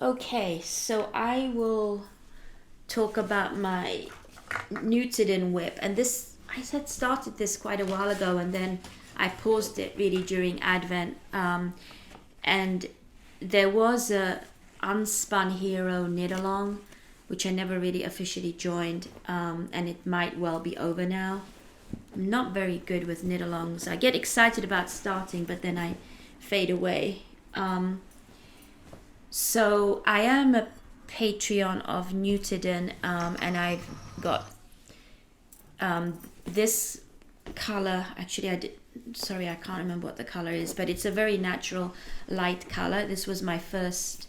Okay, so I will talk about my Neutrogena whip. And this, I had started this quite a while ago, and then I paused it really during Advent. And there was a Unspun Hero knit along, which I never really officially joined, and it might well be over now. I'm not very good with knit alongs. I get excited about starting, but then I fade away. So I am a Patreon of Neutrogena, and I've got this color. Actually, I can't remember what the color is, but it's a very natural light color. This was my first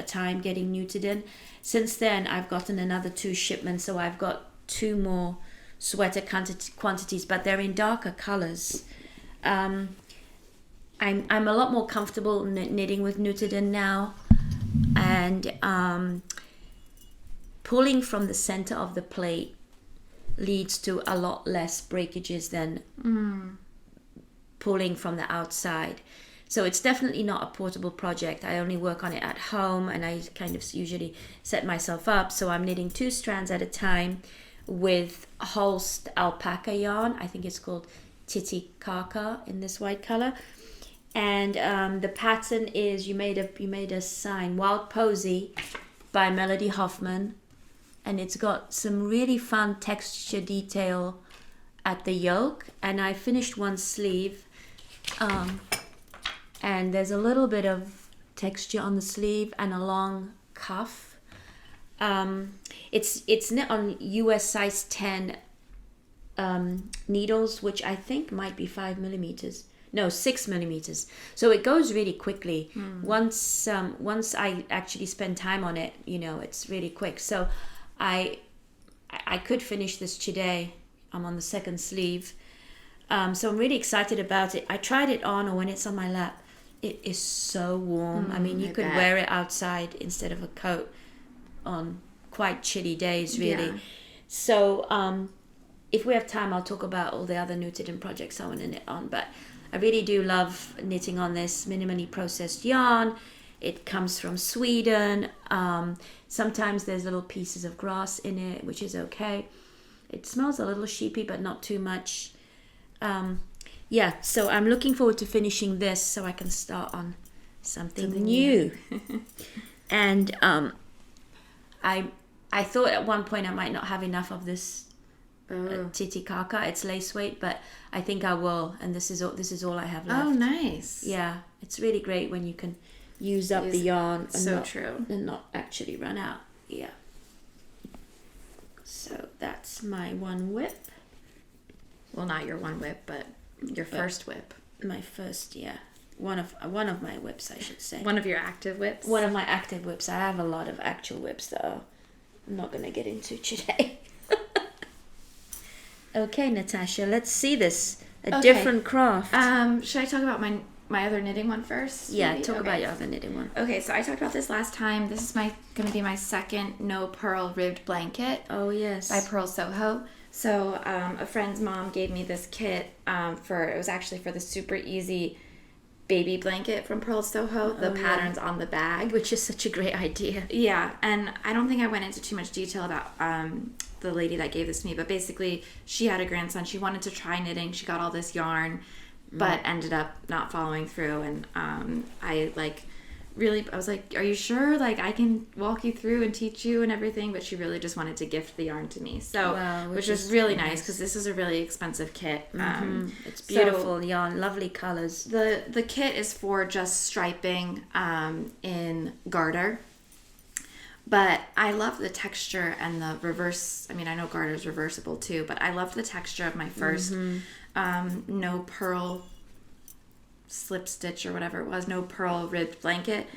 time getting Neutrogena. Since then, I've gotten another 2 shipments, so I've got 2 more sweater quantities, but they're in darker colors. I'm a lot more comfortable knitting with Neutrogena now, and pulling from the center of the plate leads to a lot less breakages than pulling from the outside. So it's definitely not a portable project. I only work on it at home, and I kind of usually set myself up. So I'm knitting 2 strands at a time with Holst alpaca yarn. I think it's called Titicaca in this white color. And the pattern is, you made a sign, Wild Posy by Melody Hoffman. And it's got some really fun texture detail at the yoke. And I finished one sleeve. And there's a little bit of texture on the sleeve and a long cuff. It's knit on US size 10 needles, which I think might be 5 millimeters. No, 6 millimeters. So it goes really quickly. Once I actually spend time on it, it's really quick. So I could finish this today. I'm on the 2nd sleeve. So I'm really excited about it. I tried it on, or when it's on my lap, it is so warm. I mean, you could wear it outside instead of a coat on quite chilly days, really. Yeah. So if we have time, I'll talk about all the other Neutrogena projects I want to knit on. But I really do love knitting on this minimally processed yarn. It comes from Sweden. Sometimes there's little pieces of grass in it, which is okay. It smells a little sheepy, but not too much. So I'm looking forward to finishing this so I can start on something new. And I thought at one point I might not have enough of this Titicaca. It's lace weight, but I think I will. And this is all I have left. Oh, nice. Yeah, it's really great when you can use up the yarn and not actually run out. Yeah. So that's my one whip. Well, not your one whip, but your first whip. My first, yeah. One of my whips, I should say. One of your active whips? One of my active whips. I have a lot of actual whips that I'm not going to get into today. Okay, Natasha, let's see this. A different craft. Should I talk about my other knitting one first? Yeah, talk about your other knitting one. Okay, so I talked about this last time. This is going to be my second no purl ribbed blanket. Oh, yes. By Purl Soho. So a friend's mom gave me this kit it was actually for the super easy baby blanket from Purl Soho. The patterns on the bag. Which is such a great idea. Yeah, and I don't think I went into too much detail about the lady that gave this to me, but basically she had a grandson. She wanted to try knitting. She got all this yarn, but ended up not following through. And I was like, are you sure? Like, I can walk you through and teach you and everything. But she really just wanted to gift the yarn to me. So, which was really nice because this is a really expensive kit. It's beautiful yarn, lovely colors. The kit is for just striping in garter. But I love the texture and the reverse. I mean, I know garter is reversible too, but I love the texture of my first no purl slip stitch or whatever it was, no purl ribbed blanket.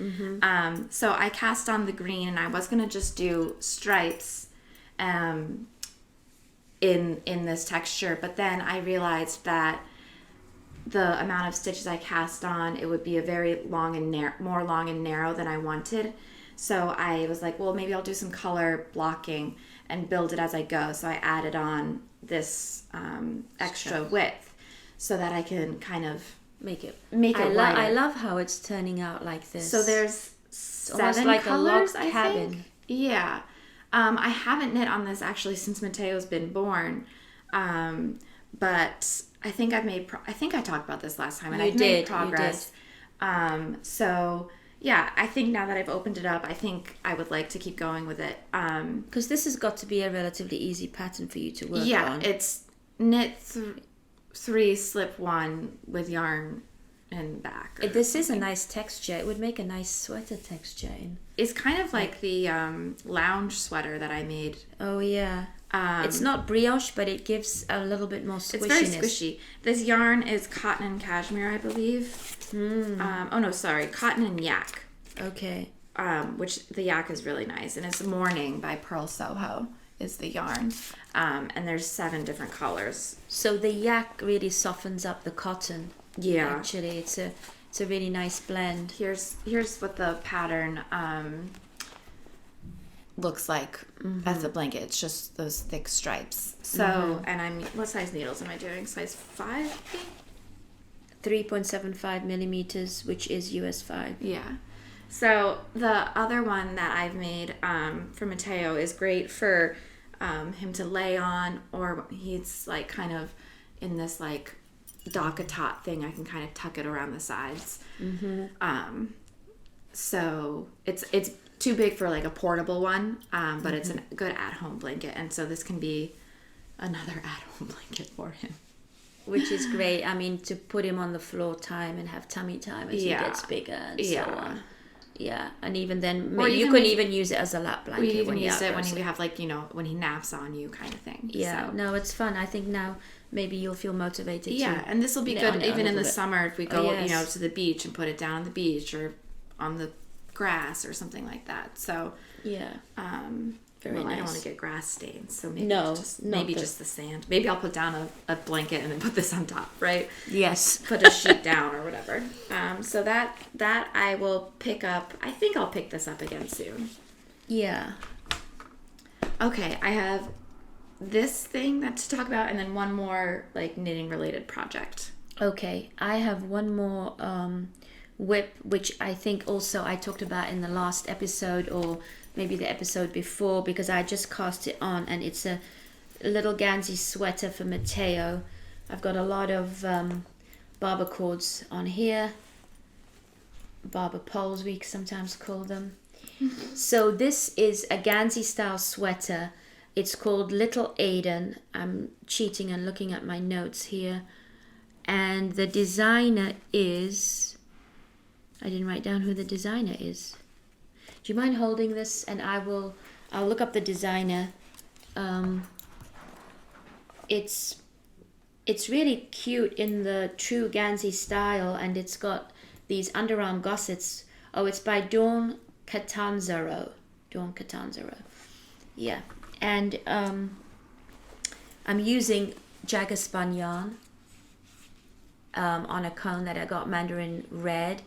So I cast on the green, and I was gonna just do stripes in this texture, but then I realized that the amount of stitches I cast on, it would be a very long and more long and narrow than I wanted. So I was like, well, maybe I'll do some color blocking and build it as I go. So I added on this extra width so that I can kind of make it wider. I love how it's turning out like this. So there's almost 7 like colors, a log cabin. Yeah. I haven't knit on this actually since Mateo's been born. But I think I think I talked about this last time, and I've made progress. So yeah, I think now that I've opened it up, I think I would like to keep going with it. Because this has got to be a relatively easy pattern for you to work on. Yeah, it's knit 3, slip 1 with yarn and back. This is a nice texture. It would make a nice sweater texture. It's kind of like the lounge sweater that I made. Oh yeah. It's not brioche, but it gives a little bit more squishiness. It's very squishy. This yarn is cotton and cashmere, I believe. Cotton and yak. Okay. Which the yak is really nice, and it's Morning by Purl Soho is the yarn, and there's 7 different colors. So the yak really softens up the cotton. Yeah. Actually, it's a really nice blend. Here's what the pattern looks like as a blanket. It's just those thick stripes. So, and what size needles am I doing? Size 5, I think? 3.75 millimeters, which is US 5. Yeah. So the other one that I've made for Mateo is great for him to lay on, or he's like kind of in this like dock-a-tot thing. I can kind of tuck it around the sides. So it's too big for like a portable one, but it's a good at-home blanket, and so this can be another at-home blanket for him, which is great. I mean, to put him on the floor time and have tummy time as he gets bigger and so on. Yeah, and even then, you can even use it as a lap blanket. Or you can use it when you have like, when he naps on you, kind of thing. Yeah, no, it's fun. I think now maybe you'll feel motivated. Yeah, and this will be good even in the summer if we go, to the beach and put it down on the beach or on the grass or something like that. So yeah, very nice. I don't want to get grass stains, so maybe just the sand. Maybe I'll put down a blanket and then put this on top, right? Yes, put a sheet down or whatever. So that I will pick up. I think I'll pick this up again soon. Yeah. Okay, I have this thing to talk about, and then one more like knitting related project. Okay, I have one more whip, which I think also I talked about in the last episode, or maybe the episode before, because I just cast it on, and it's a little Gansey sweater for Mateo. I've got a lot of barber cords on here, barber poles we sometimes call them. So this is a Gansey style sweater. It's called Little Aiden. I'm cheating and looking at my notes here, and the designer is, I didn't write down who the designer is. Do you mind holding this, and I'll look up the designer. It's really cute in the true Gansey style, and it's got these underarm gussets. Oh, it's by Dawn Catanzaro. Yeah, and I'm using Jagger Spun yarn on a cone that I got Mandarin Red,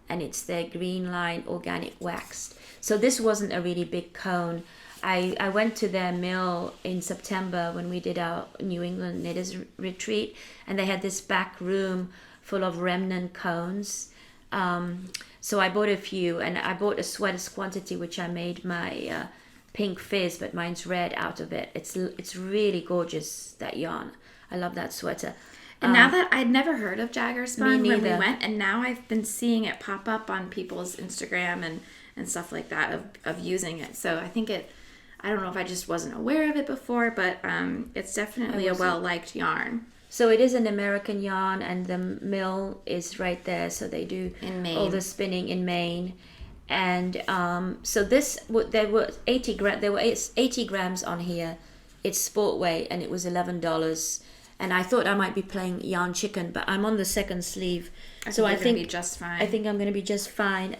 and it's their Green Line Organic Waxed. So this wasn't a really big cone. I went to their mill in September when we did our New England Knitters retreat, and they had this back room full of remnant cones. So I bought a few, and I bought a sweater's quantity, which I made my pink fizz, but mine's red out of it. It's really gorgeous, that yarn. I love that sweater. And now that I'd never heard of Jagger Spun when we went, and now I've been seeing it pop up on people's Instagram and stuff like that of using it. So I think I don't know if I just wasn't aware of it before, but it's definitely a well-liked yarn. So it is an American yarn, and the mill is right there. So they do all the spinning in Maine. And so there were 80 grams on here. It's sport weight, and it was $11. And I thought I might be playing yarn chicken, but I'm on the second sleeve, so I think be just fine. I think I'm going to be just fine.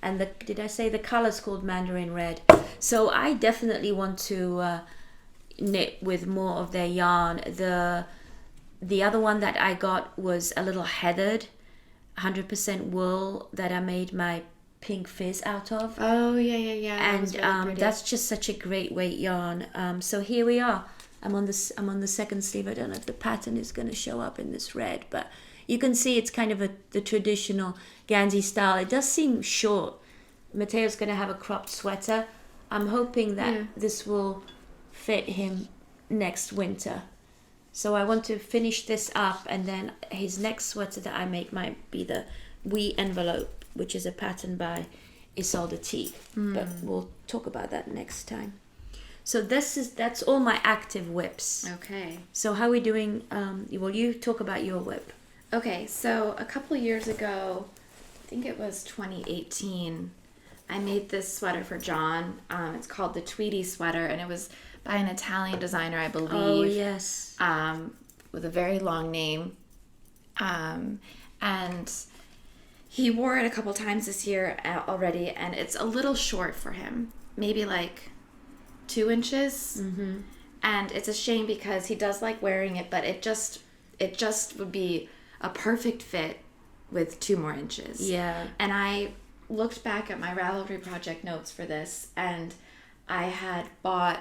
And did I say the color's called Mandarin Red? So I definitely want to knit with more of their yarn. The other one that I got was a little heathered, 100% wool that I made my pink fizz out of. Oh yeah. And really that's just such a great weight yarn. So here we are. I'm on the second sleeve. I don't know if the pattern is going to show up in this red, but you can see it's kind of the traditional Gansey style. It does seem short. Mateo's going to have a cropped sweater, I'm hoping that this will fit him next winter. So I want to finish this up, and then his next sweater that I make might be the Wee Envelope, which is a pattern by Isolde T. But we'll talk about that next time. So that's all my active whips. Okay. So how are we doing? Well, you talk about your whip. Okay, so a couple years ago, I think it was 2018, I made this sweater for John. It's called the Tweety Sweater, and it was by an Italian designer, I believe. Oh, yes. With a very long name. And he wore it a couple times this year already, and it's a little short for him. Maybe like 2 inches. Mm-hmm. And it's a shame because he does like wearing it, but it just would be a perfect fit with 2 more inches. Yeah. And I looked back at my Ravelry project notes for this, and I had bought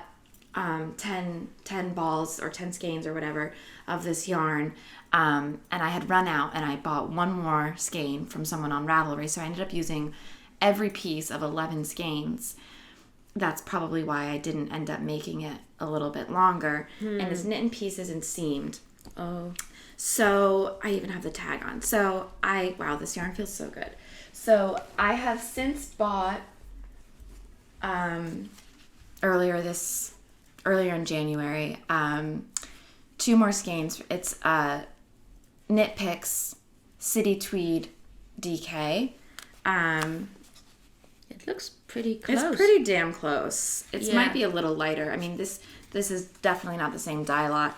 10 balls or 10 skeins or whatever of this yarn, and I had run out, and I bought 1 more skein from someone on Ravelry, so I ended up using every piece of 11 skeins. That's probably why I didn't end up making it a little bit longer. And it's knit in pieces and seamed. Oh. So I even have the tag on. So wow, this yarn feels so good. So I have since bought earlier in January 2 more skeins. It's Knit Picks City Tweed DK. It looks pretty close. It's pretty damn close. It might be a little lighter. I mean, this is definitely not the same dye lot.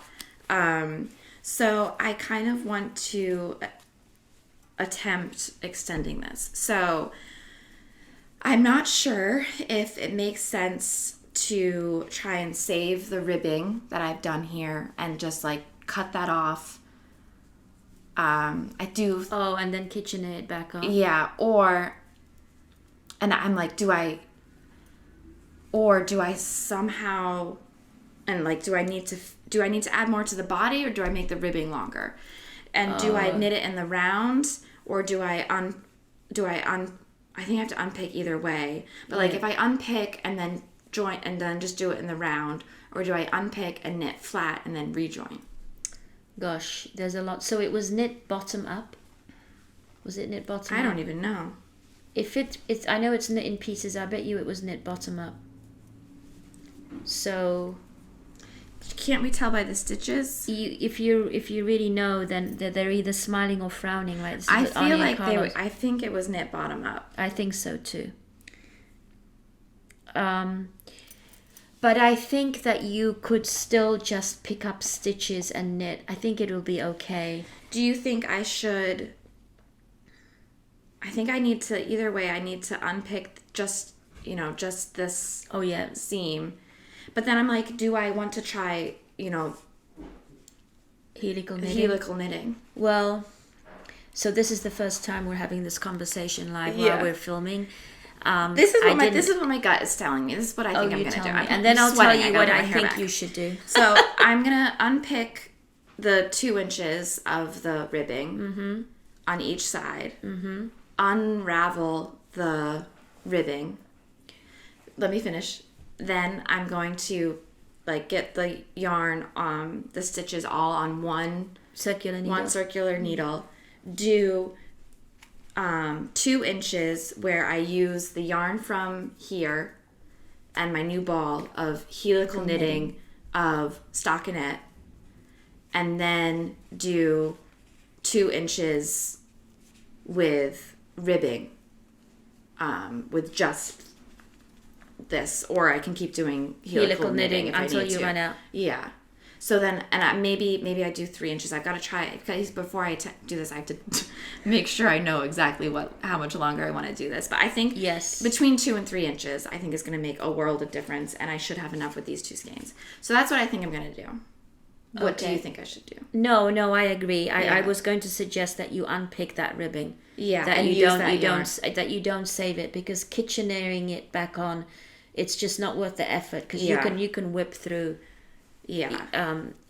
So I kind of want to attempt extending this. So I'm not sure if it makes sense to try and save the ribbing that I've done here and just like cut that off. I do. Oh, and then kitchen it back on. Yeah, and I'm like, do I somehow, and like, do I need to add more to the body, or do I make the ribbing longer? And do I knit it in the round, or do I I think I have to unpick either way. But like, if I unpick and then join and then just do it in the round, or do I unpick and knit flat and then rejoin? Gosh, there's a lot. So it was knit bottom up? Was it knit bottom up? I don't even know. If it's I know it's knit in pieces. I bet you it was knit bottom up. So can't we tell by the stitches? If you really know, then they're either smiling or frowning, right? I feel like I think it was knit bottom up. I think so too. But I think that you could still just pick up stitches and knit. I think it will be okay. Do you think I should? I think I need to, either way, I need to unpick just this seam. But then I'm like, do I want to try, helical knitting? Well, so this is the first time we're having this conversation live while we're filming. This is what my gut is telling me. This is what I think I'm going to do. And then I'll tell you what I think you should do. So I'm going to unpick the 2 inches of the ribbing on each side. Mm-hmm. Unravel the ribbing. Let me finish. Then I'm going to get the yarn, the stitches all on one circular needle. Do 2 inches where I use the yarn from here and my new ball of helical knitting of stockinette, and then do 2 inches with ribbing, with just this, or I can keep doing helical knitting until you run out. Yeah. So then, and maybe I do 3 inches. I've got to try it, because before I do this, I have to make sure I know exactly how much longer I want to do this. But I think between 2 and 3 inches, I think is going to make a world of difference, and I should have enough with these 2 skeins. So that's what I think I'm going to do. What do you think I should do? No, I agree. I was going to suggest that you unpick that ribbing. Yeah, that you don't save it, because kitcheneering it back on, it's just not worth the effort, because you can whip through. Yeah.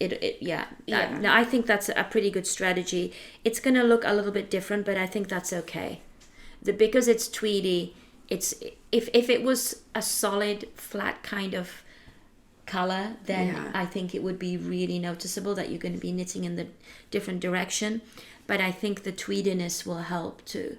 No, I think that's a pretty good strategy. It's going to look a little bit different, but I think that's okay. Because it's tweedy, it's if it was a solid flat kind of color, then I think it would be really noticeable that you're going to be knitting in the different direction. But I think the tweediness will help to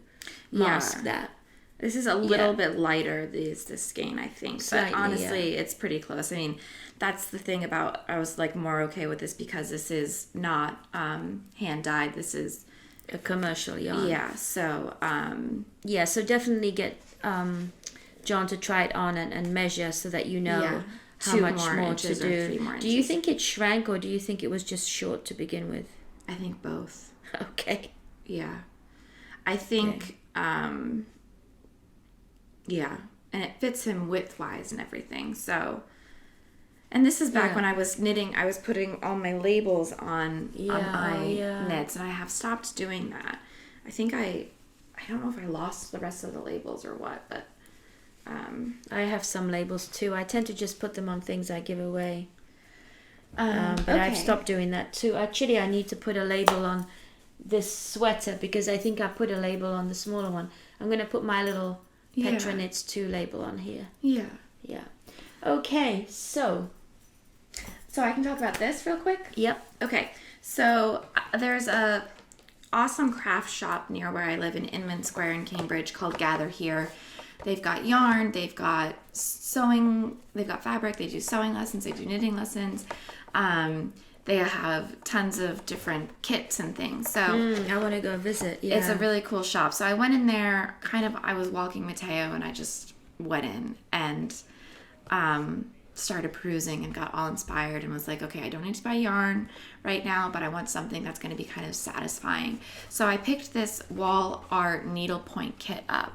mask that. This is a little bit lighter, this skein, I think. Slightly, but honestly, it's pretty close. I mean, that's the thing about, I was like more okay with this because this is not hand dyed. This is a commercial yarn. Yeah, so... so definitely get John to try it on and measure so that you know how much more to do. Do you think it shrank, or do you think it was just short to begin with? I think both. Okay. Yeah. I think... yeah, and it fits him width-wise and everything, so... And this is back when I was knitting, I was putting all my labels on my knits, and I have stopped doing that. I think I don't know if I lost the rest of the labels or what, but... I have some labels too. I tend to just put them on things I give away. But I've stopped doing that too. Actually, I need to put a label on this sweater because I think I put a label on the smaller one. I'm going to put my little... Petra Knits 2 label on here. Yeah. Okay, so I can talk about this real quick? Yep. Okay, so there's a awesome craft shop near where I live in Inman Square in Cambridge called Gather Here. They've got yarn, they've got sewing, they've got fabric, they do sewing lessons, they do knitting lessons. They have tons of different kits and things. So I want to go visit. Yeah. It's a really cool shop. So I went in there, I was walking Mateo, and I just went in and started perusing and got all inspired and was like, okay, I don't need to buy yarn right now, but I want something that's going to be kind of satisfying. So I picked this wall art needlepoint kit up,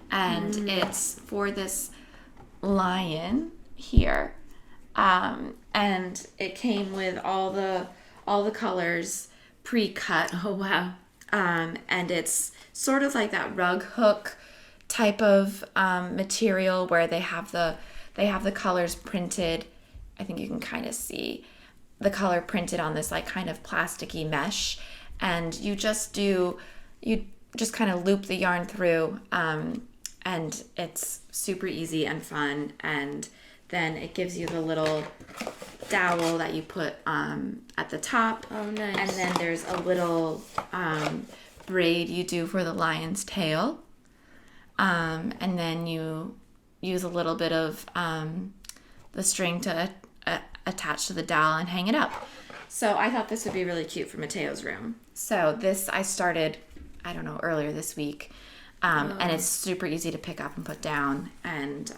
and it's for this lion here. And it came with all the colors pre-cut. Oh wow. And it's sort of like that rug hook type of material where they have the colors printed. I think you can kind of see the color printed on this like kind of plasticky mesh, and you just kind of loop the yarn through, and it's super easy and fun. And then it gives you the little dowel that you put at the top. Oh, nice. And then there's a little braid you do for the lion's tail. And then you use a little bit of the string to attach to the dowel and hang it up. So I thought this would be really cute for Mateo's room. So this I started, earlier this week. And it's super easy to pick up and put down, and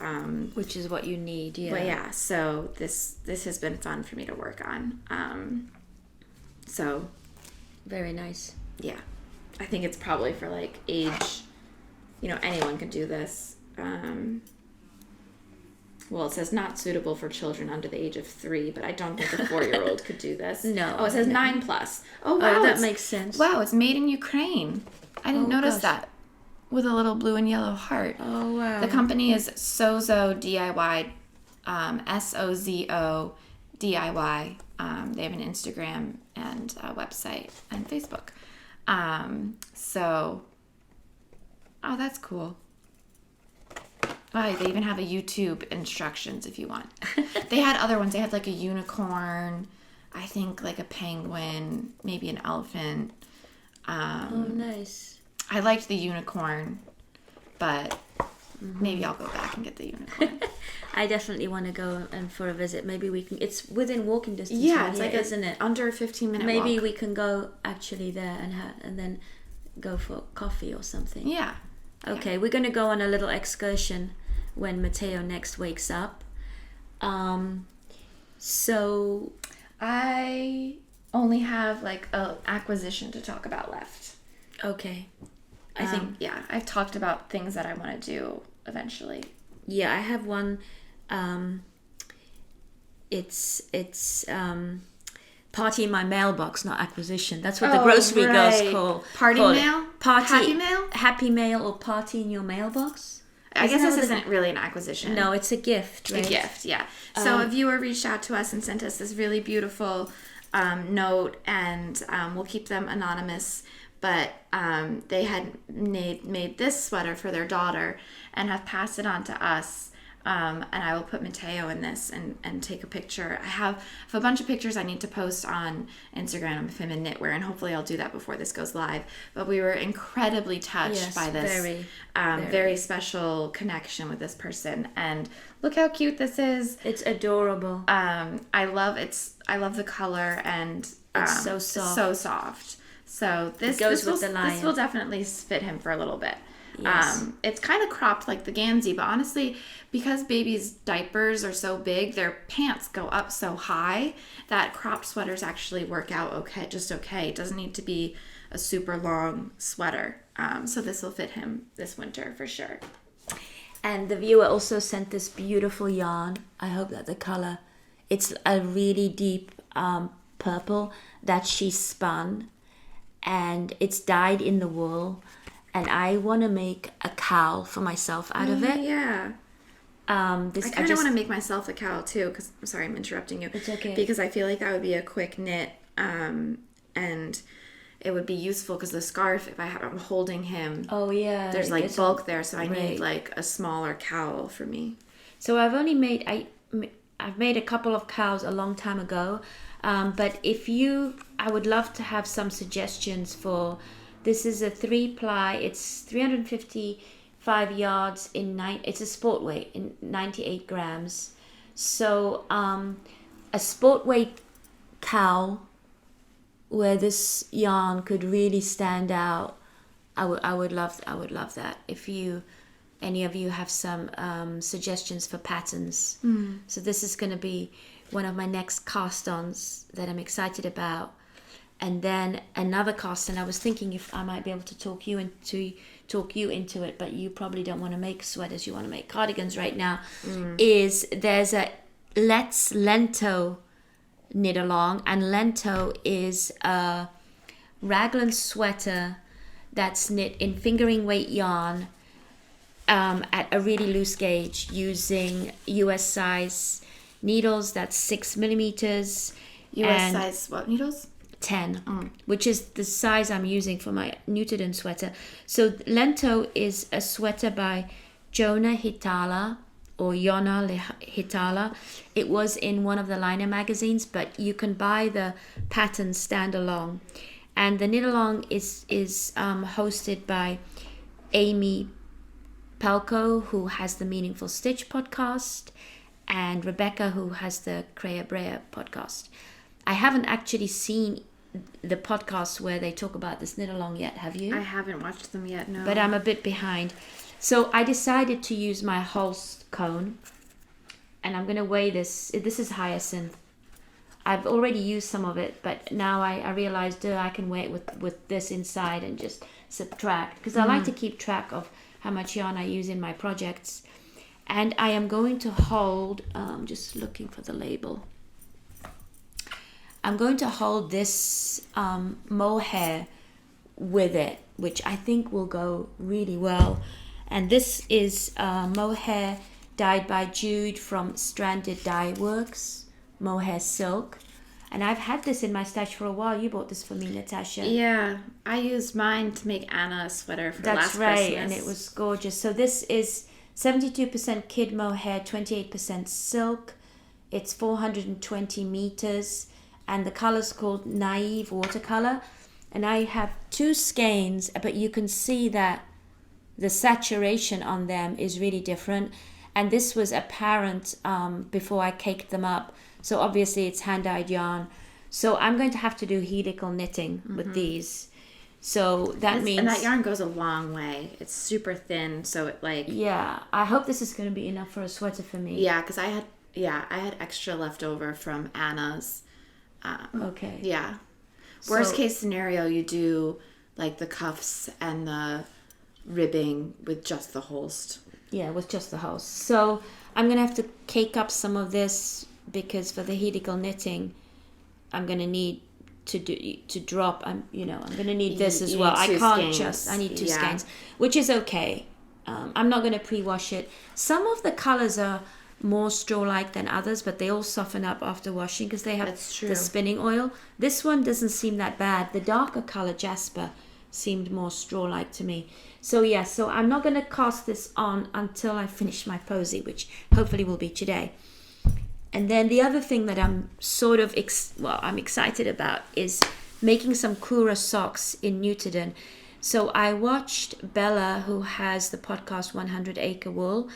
which is what you need. But yeah, so this has been fun for me to work on. So very nice. Yeah, I think it's probably for like age, anyone can do this. Well, it says not suitable for children under the age of 3, but I don't think a 4-year-old could do this. No. Oh, it says 9+. Oh wow, that makes sense. Wow, it's made in Ukraine. I didn't notice that. With a little blue and yellow heart. Oh, wow. The company is Sozo DIY, Sozo DIY. They have an Instagram and a website and Facebook. Oh, that's cool. Oh, they even have a YouTube instructions if you want. They had other ones. They had like a unicorn, I think like a penguin, maybe an elephant. Oh, nice. I liked the unicorn, but maybe I'll go back and get the unicorn. I definitely want to go and for a visit. Maybe we can. It's within walking distance. Yeah, it's here, isn't it? Under a 15-minute Maybe walk. we can go actually there and then go for coffee or something. Yeah. Okay, we're going to go on a little excursion when Mateo next wakes up. So I only have like an acquisition to talk about left. Okay. I think, I've talked about things that I want to do eventually. Yeah, I have one. It's party in my mailbox, not acquisition. That's what the grocery girls call mail? Party, happy mail? Happy mail or party in your mailbox. I guess this isn't really an acquisition. No, it's a gift, right? A gift, yeah. So a viewer reached out to us and sent us this really beautiful note, and we'll keep them anonymous. but they had made this sweater for their daughter and have passed it on to us. And I will put Mateo in this and take a picture. I have a bunch of pictures I need to post on Instagram of him in knitwear, and hopefully I'll do that before this goes live. But we were incredibly touched by this very special connection with this person. And look how cute this is. It's adorable. I love the color, and it's so soft. So soft. So this will definitely fit him for a little bit. Yes. It's kind of cropped like the Gansey, but honestly, because babies' diapers are so big, their pants go up so high that cropped sweaters actually work out okay. It doesn't need to be a super long sweater. So this will fit him this winter for sure. And the viewer also sent this beautiful yarn. I hope that the color, it's a really deep purple that she spun, and it's dyed in the wool. And I want to make a cowl for myself out of it. Yeah. I kind of want to make myself a cowl too, because I'm sorry I'm interrupting you. It's okay. Because I feel like that would be a quick knit, and it would be useful because the scarf, if I'm holding him, there's like bulk there, so I need like a smaller cowl for me. So I've made a couple of cowls a long time ago, but I would love to have some suggestions for. This is a 3-ply. It's 355 yards it's a sport weight in 98 grams. So a sport weight cowl where this yarn could really stand out. I would love that. If any of you have some suggestions for patterns. So this is going to be one of my next cast-ons that I'm excited about. And then another cast, and I was thinking if I might be able to talk you into it, but you probably don't want to make sweaters, you want to make cardigans right now, is there's a Let's Lento knit along, and Lento is a raglan sweater that's knit in fingering weight yarn at a really loose gauge using US size needles. That's 6 millimeters. US size what needles? 10, which is the size I'm using for my Neutrogena sweater. So Lento is a sweater by Jona Hitala or Yona Hitala. It was in one of the liner magazines, but you can buy the pattern standalone. And the knit along is hosted by Amy Palko, who has the Meaningful Stitch podcast, and Rebecca, who has the Creabea podcast. I haven't actually seen the podcast where they talk about this knit along yet, have you? I haven't watched them yet, no. But I'm a bit behind. So I decided to use my Holst cone, and I'm going to weigh this. This is hyacinth. I've already used some of it, but now I realized I can weigh it with this inside and just subtract, because I like to keep track of how much yarn I use in my projects. And I am going to hold, just looking for the label. I'm going to hold this mohair with it, which I think will go really well. And this is mohair dyed by Jude from Stranded Dye Works, mohair silk. And I've had this in my stash for a while. You bought this for me, Natasha. Yeah, I used mine to make Anna a sweater for last Christmas. That's right, and it was gorgeous. So this is 72% kid mohair, 28% silk. It's 420 meters. And the color's called Naive Watercolor. And I have 2 skeins, but you can see that the saturation on them is really different. And this was apparent before I caked them up. So obviously it's hand-dyed yarn. So I'm going to have to do helical knitting with these. So that means... And that yarn goes a long way. It's super thin, so it like... Yeah, I hope this is going to be enough for a sweater for me. Yeah, because I had extra left over from Anna's. Okay. Yeah. Worst case scenario, you do like the cuffs and the ribbing with just the Holst. Yeah, with just the Holst. So I'm going to have to cake up some of this, because for the helical knitting, I'm going to need to drop. I'm going to need this as well. I need 2 skeins, which is okay. I'm not going to pre-wash it. Some of the colors are more straw-like than others, but they all soften up after washing because they have the spinning oil. This one doesn't seem that bad. The darker color, Jasper, seemed more straw-like to me. So yeah, so I'm not going to cast this on until I finish my posy, which hopefully will be today. And then the other thing that I'm sort of I'm excited about is making some Kura socks in Neutrogena. So I watched Bella, who has the podcast 100 Acre Wool,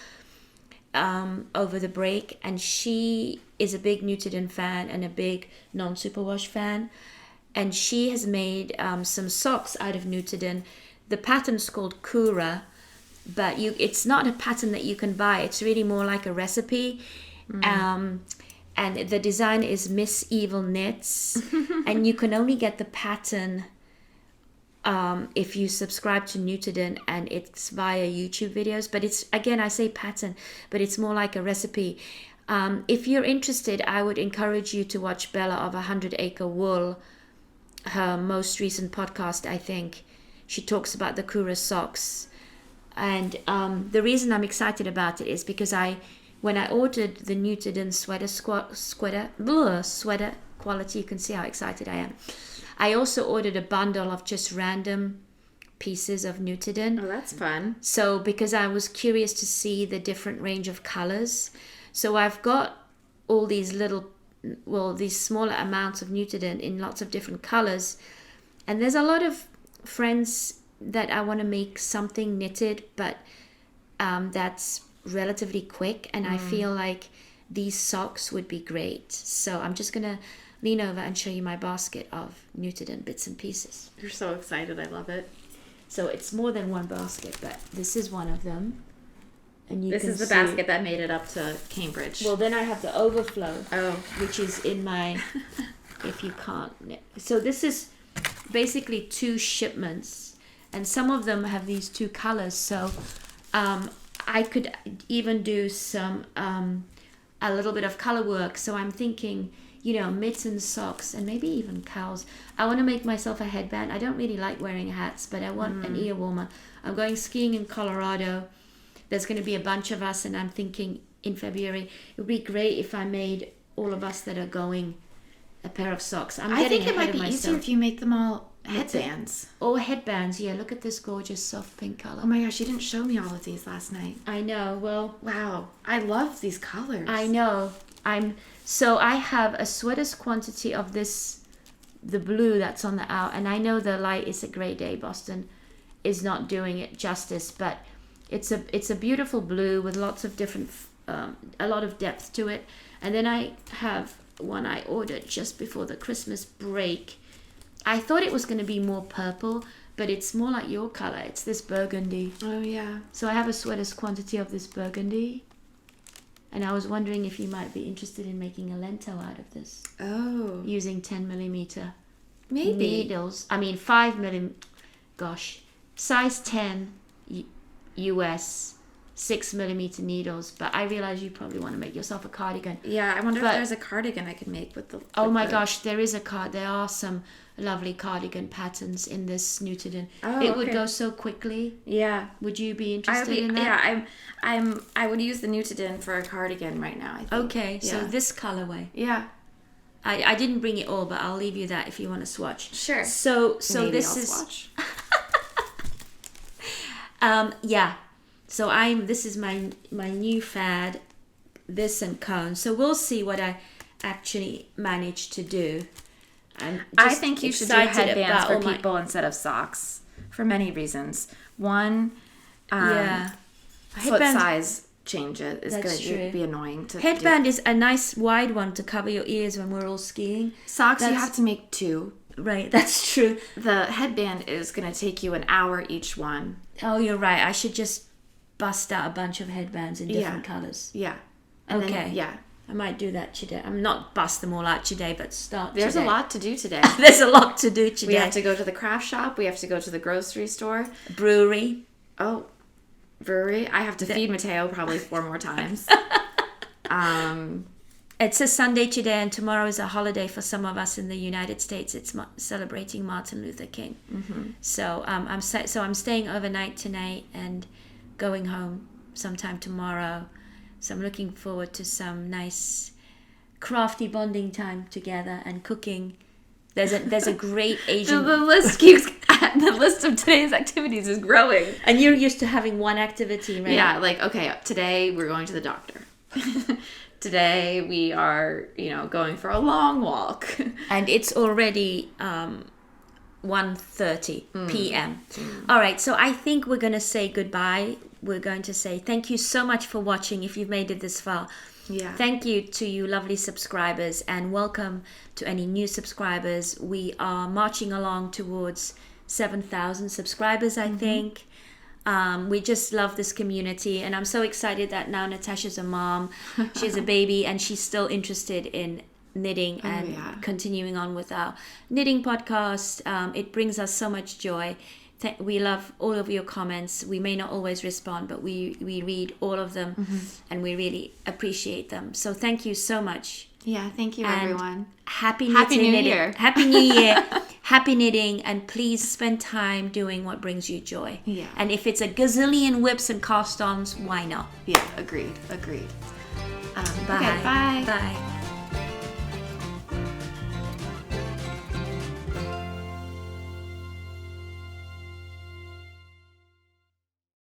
over the break, and she is a big Neutrogena fan and a big non-superwash fan, and she has made some socks out of Neutrogena. The pattern's called Kura, but it's not a pattern that you can buy. It's really more like a recipe. And the design is Miss Evil Knits, and you can only get the pattern if you subscribe to Neutrogena, and it's via YouTube videos. But it's, again, I say pattern, but it's more like a recipe. If you're interested, I would encourage you to watch Bella of 100 Acre Wool, her most recent podcast, I think. She talks about the Kura socks. And the reason I'm excited about it is because when I ordered the Neutrogena sweater quality, you can see how excited I am. I also ordered a bundle of just random pieces of Neutrogena. Oh, that's fun. So because I was curious to see the different range of colors. So I've got all these these smaller amounts of Neutrogena in lots of different colors. And there's a lot of friends that I want to make something knitted, but that's relatively quick, and I feel like these socks would be great. So I'm just gonna lean over and show you my basket of Neutrogena bits and pieces. You're so excited. I love it. So it's more than one basket, but this is one of them. And this is the basket that made it up to Cambridge. Well, then I have the overflow, which is in my if you can't knit. So this is basically 2 shipments, and some of them have these 2 colors. So I could even do some a little bit of color work. So I'm thinking, mittens, socks, and maybe even cows. I want to make myself a headband. I don't really like wearing hats, but I want an ear warmer. I'm going skiing in Colorado. There's going to be a bunch of us, and I'm thinking in February it would be great if I made all of us that are going a pair of socks. I think it might be easier if you make them all headbands. Oh, headbands. Yeah, look at this gorgeous soft pink color. Oh my gosh, you didn't show me all of these last night. I know. Well, wow. I love these colors. I know. So I have a sweater's quantity of the blue that's on the out, and I know the light is a great day. Boston is not doing it justice, but it's a beautiful blue with lots of different, a lot of depth to it. And then I have one I ordered just before the Christmas break. I thought it was going to be more purple, but it's more like your color. It's this burgundy. Oh, yeah. So I have a sweater's quantity of this burgundy. And I was wondering if you might be interested in making a lento out of this. Oh. Using 10mm maybe needles. I mean 5mm. Gosh. Size 10 US. 6mm needles, but I realize you probably want to make yourself a cardigan. Yeah, I wonder if there's a cardigan I could make with the. Oh my gosh, there are some lovely cardigan patterns in this Neutrogena. Oh, it would go so quickly. Yeah. Would you be interested in that? Yeah, I would use the Neutrogena for a cardigan right now, I think. Okay, so this colorway. Yeah. I didn't bring it all, but I'll leave you that if you want to swatch. Sure. So maybe this I'll is swatch. yeah. So this is my new fad, this and cone. So we'll see what I actually managed to do. I think you should do headbands for people instead of socks for many reasons. One, foot size changes is going to be annoying to Headband is a nice wide one to cover your ears when we're all skiing. Socks you have to make 2. Right, that's true. The headband is going to take you an hour each one. Oh, you're right. I should just bust out a bunch of headbands in different colors. Yeah. And okay. Then, I might do that today. I'm not bust them all out today, but There's today. a lot to do today. There's a lot to do today. We have to go to the craft shop. We have to go to the grocery store. Brewery. Oh, brewery. I have to feed Mateo probably 4 more times. It's a Sunday today, and tomorrow is a holiday for some of us in the United States. It's celebrating Martin Luther King. Mm-hmm. So I'm staying overnight tonight and going home sometime tomorrow. So I'm looking forward to some nice crafty bonding time together and cooking. There's a great Asian... the list keeps the list of today's activities is growing. And you're used to having one activity, right? Yeah, like, okay, today we're going to the doctor. Today we are, going for a long walk. And it's already 1:30 p.m. All right, so I think we're going to say goodbye. We're going to say thank you so much for watching if you've made it this far. Yeah. Thank you to you lovely subscribers, and welcome to any new subscribers. We are marching along towards 7,000 subscribers, I think. We just love this community, and I'm so excited that now Natasha's a mom. She has a baby, and she's still interested in knitting and continuing on with our knitting podcast. It brings us so much joy. We love all of your comments. We may not always respond, but we read all of them, and we really appreciate them. So thank you so much. Yeah, thank you, everyone. Happy New knitting. Year. Happy New Year. Happy knitting, and please spend time doing what brings you joy. Yeah. And if it's a gazillion whips and cast-ons, why not? Yeah, agreed. Bye. Okay, bye. Bye.